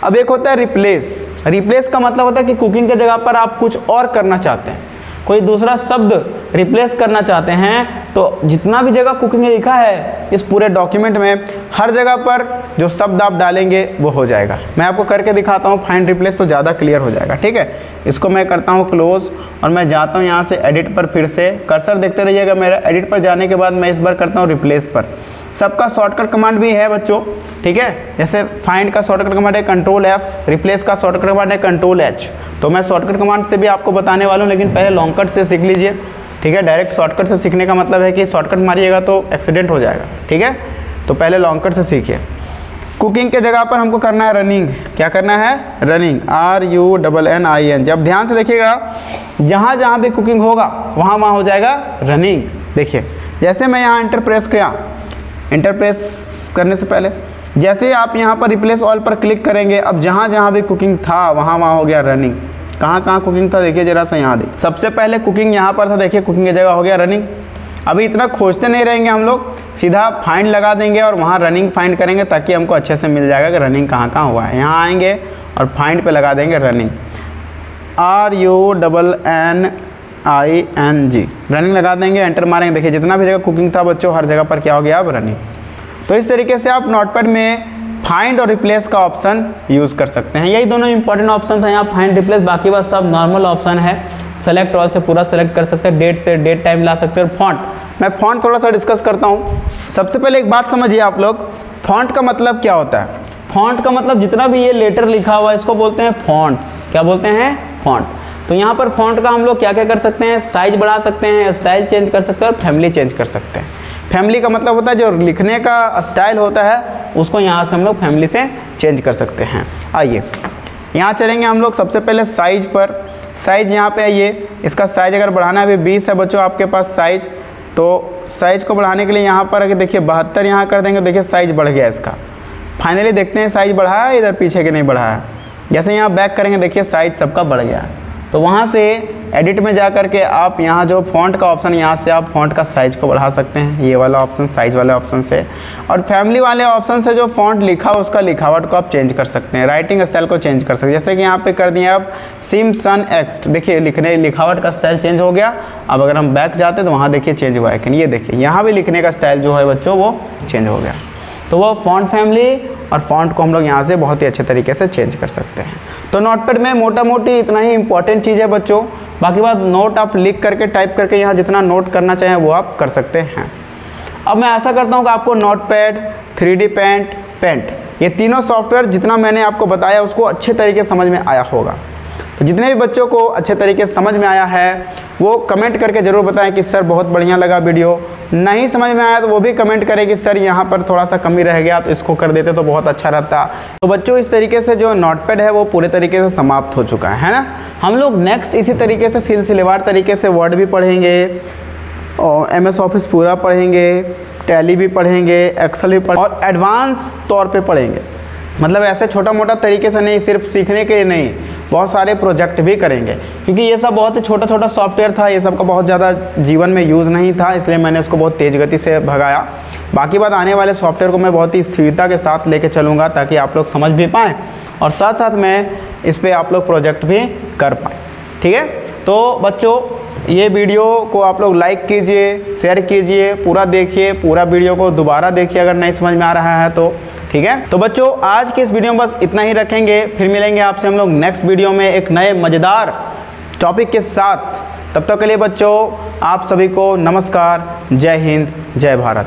अब एक होता है रिप्लेस का मतलब होता है कि कुकिंग के जगह पर आप कुछ और करना चाहते हैं, कोई दूसरा शब्द रिप्लेस करना चाहते हैं, तो जितना भी जगह कुकिंग लिखा है इस पूरे डॉक्यूमेंट में हर जगह पर जो शब्द आप डालेंगे वो हो जाएगा। मैं आपको करके दिखाता हूँ फाइंड रिप्लेस, तो ज़्यादा क्लियर हो जाएगा, ठीक है। इसको मैं करता हूँ क्लोज और मैं जाता हूँ यहाँ से एडिट पर, फिर से कर्सर देखते रहिएगा मेरा। एडिट पर जाने के बाद मैं इस बार करता हूँ रिप्लेस पर। सबका शॉर्टकट कमांड भी है बच्चों, ठीक है। जैसे फाइंड का शॉर्टकट कमांड है कंट्रोल F, रिप्लेस का शॉर्टकट कमांड है कंट्रोल H। तो मैं शॉर्टकट कमांड से भी आपको बताने वाला हूँ, लेकिन पहले लॉन्ग कट से सीख लीजिए, ठीक है। डायरेक्ट शॉर्टकट से सीखने का मतलब है कि शॉर्टकट मारिएगा तो एक्सीडेंट हो जाएगा, ठीक है। तो पहले लॉन्ग कट से सीखिए। कुकिंग के जगह पर हमको करना है रनिंग। क्या करना है? Running, RUNNING। जब ध्यान से देखिएगा, जहाँ जहाँ भी कुकिंग होगा वहाँ वहाँ हो जाएगा रनिंग। देखिए जैसे मैं यहाँ एंटर प्रेस किया, एंटर प्रेस करने से पहले जैसे आप यहाँ पर रिप्लेस ऑल पर क्लिक करेंगे, अब जहाँ जहाँ भी कुकिंग था वहाँ वहाँ हो गया रनिंग। कहाँ कहाँ कुकिंग था देखिए जरा सा, यहाँ देखिए सबसे पहले कुकिंग यहाँ पर था, देखिए कुकिंग की जगह हो गया रनिंग। अभी इतना खोजते नहीं रहेंगे हम लोग, सीधा फाइंड लगा देंगे और वहाँ रनिंग फाइंड करेंगे, ताकि हमको अच्छे से मिल जाएगा कि रनिंग कहाँ कहाँ हुआ है। यहाँ आएंगे और फाइंड पे लगा देंगे रनिंग, RUNNING, रनिंग लगा देंगे, एंटर मारेंगे। देखिए जितना भी जगह कुकिंग था बच्चों, हर जगह पर क्या हो गया अब रनिंग। तो इस तरीके से आप नोटपैड में फाइंड और रिप्लेस का ऑप्शन यूज़ कर सकते हैं। यही दोनों इंपॉर्टेंट ऑप्शन था यहाँ, फाइंड रिप्लेस। बाकी बस सब नॉर्मल ऑप्शन है। सेलेक्ट ऑल से पूरा सेलेक्ट कर सकते हैं, डेट से डेट टाइम ला सकते हैं। और फॉन्ट, मैं फॉन्ट थोड़ा सा डिस्कस करता हूँ। सबसे पहले एक बात समझिए आप लोग, फॉन्ट का मतलब क्या होता है? फॉन्ट का मतलब जितना भी ये लेटर लिखा हुआ है इसको बोलते हैं फॉन्ट्स। क्या बोलते हैं? फॉन्ट। तो यहाँ पर फॉन्ट का हम लोग क्या क्या कर सकते हैं? साइज बढ़ा सकते हैं, स्टाइल चेंज कर सकते हैं और फैमिली चेंज कर सकते हैं। फैमिली का मतलब होता है जो लिखने का स्टाइल होता है उसको यहाँ से हम लोग फैमिली से चेंज कर सकते हैं। आइए यहाँ चलेंगे हम लोग सबसे पहले साइज पर। साइज यहाँ पे आइए, इसका साइज अगर बढ़ाना है, अभी 20 है बच्चों आपके पास साइज, तो साइज को बढ़ाने के लिए यहाँ पर अगर देखिए 72 यहाँ कर देंगे, देखिए साइज बढ़ गया इसका। फाइनली देखते हैं साइज बढ़ा है इधर पीछे के नहीं बढ़ा है। जैसे यहाँ बैक करेंगे देखिए साइज सबका बढ़ गया। तो वहाँ से एडिट में जा कर के आप यहाँ जो फ़ॉन्ट का ऑप्शन, यहाँ से आप फ़ॉन्ट का साइज़ को बढ़ा सकते हैं, ये वाला ऑप्शन साइज़ वाले ऑप्शन से। और फैमिली वाले ऑप्शन से जो फ़ॉन्ट लिखा उसका लिखावट को आप चेंज कर सकते हैं, राइटिंग स्टाइल को चेंज कर सकते हैं। जैसे कि यहाँ पे कर दिए आप सिमसन एक्स, देखिए लिखावट का स्टाइल चेंज हो गया। अब अगर हम बैक जाते हैं तो वहाँ देखिए चेंज हुआ है कि नहीं, ये देखिए यहाँ भी लिखने का स्टाइल जो है बच्चों वो चेंज हो गया। तो वो फ़ॉन्ट फैमिली और फ़ॉन्ट को हम लोग यहाँ से बहुत ही अच्छे तरीके से चेंज कर सकते हैं। तो नोटपैड में मोटा मोटी इतना ही इंपॉर्टेंट चीज़ है बच्चों। बाकी बात नोट आप लिख करके टाइप करके यहाँ जितना नोट करना चाहें वो आप कर सकते हैं। अब मैं ऐसा करता हूँ कि आपको नोटपैड, 3D पेंट ये तीनों सॉफ्टवेयर जितना मैंने आपको बताया उसको अच्छे तरीके से समझ में आया होगा। तो जितने भी बच्चों को अच्छे तरीके से समझ में आया है वो कमेंट करके ज़रूर बताएं कि सर बहुत बढ़िया लगा वीडियो। नहीं समझ में आया तो वो भी कमेंट करें कि सर यहाँ पर थोड़ा सा कमी रह गया तो इसको कर देते तो बहुत अच्छा रहता। तो बच्चों इस तरीके से जो नोटपैड है वो पूरे तरीके से समाप्त हो चुका है ना। हम लोग नेक्स्ट इसी तरीके से सिलसिलेवार तरीके से वर्ड भी पढ़ेंगे और MS ऑफिस पूरा पढ़ेंगे, टैली भी पढ़ेंगे, एक्सेल भी पढ़ेंगे और एडवांस तौर पे पढ़ेंगे। मतलब ऐसे छोटा मोटा तरीके से नहीं, सिर्फ सीखने के लिए नहीं, बहुत सारे प्रोजेक्ट भी करेंगे क्योंकि ये सब बहुत ही छोटा छोटा सॉफ्टवेयर था, ये सब का बहुत ज़्यादा जीवन में यूज़ नहीं था, इसलिए मैंने इसको बहुत तेज़ गति से भगाया। बाकी बात आने वाले सॉफ्टवेयर को मैं बहुत ही स्थिरता के साथ लेके चलूँगा ताकि आप लोग समझ भी पाएँ और साथ साथ मैं इस पर आप लोग प्रोजेक्ट भी कर पाएँ। ठीक है, तो बच्चों ये वीडियो को आप लोग लाइक कीजिए, शेयर कीजिए, पूरा देखिए, पूरा वीडियो को दोबारा देखिए अगर नहीं समझ में आ रहा है तो। ठीक है, तो बच्चों आज के इस वीडियो में बस इतना ही रखेंगे, फिर मिलेंगे आपसे हम लोग नेक्स्ट वीडियो में एक नए मज़ेदार टॉपिक के साथ। तब तक के लिए बच्चों आप सभी को नमस्कार, जय हिंद, जय भारत।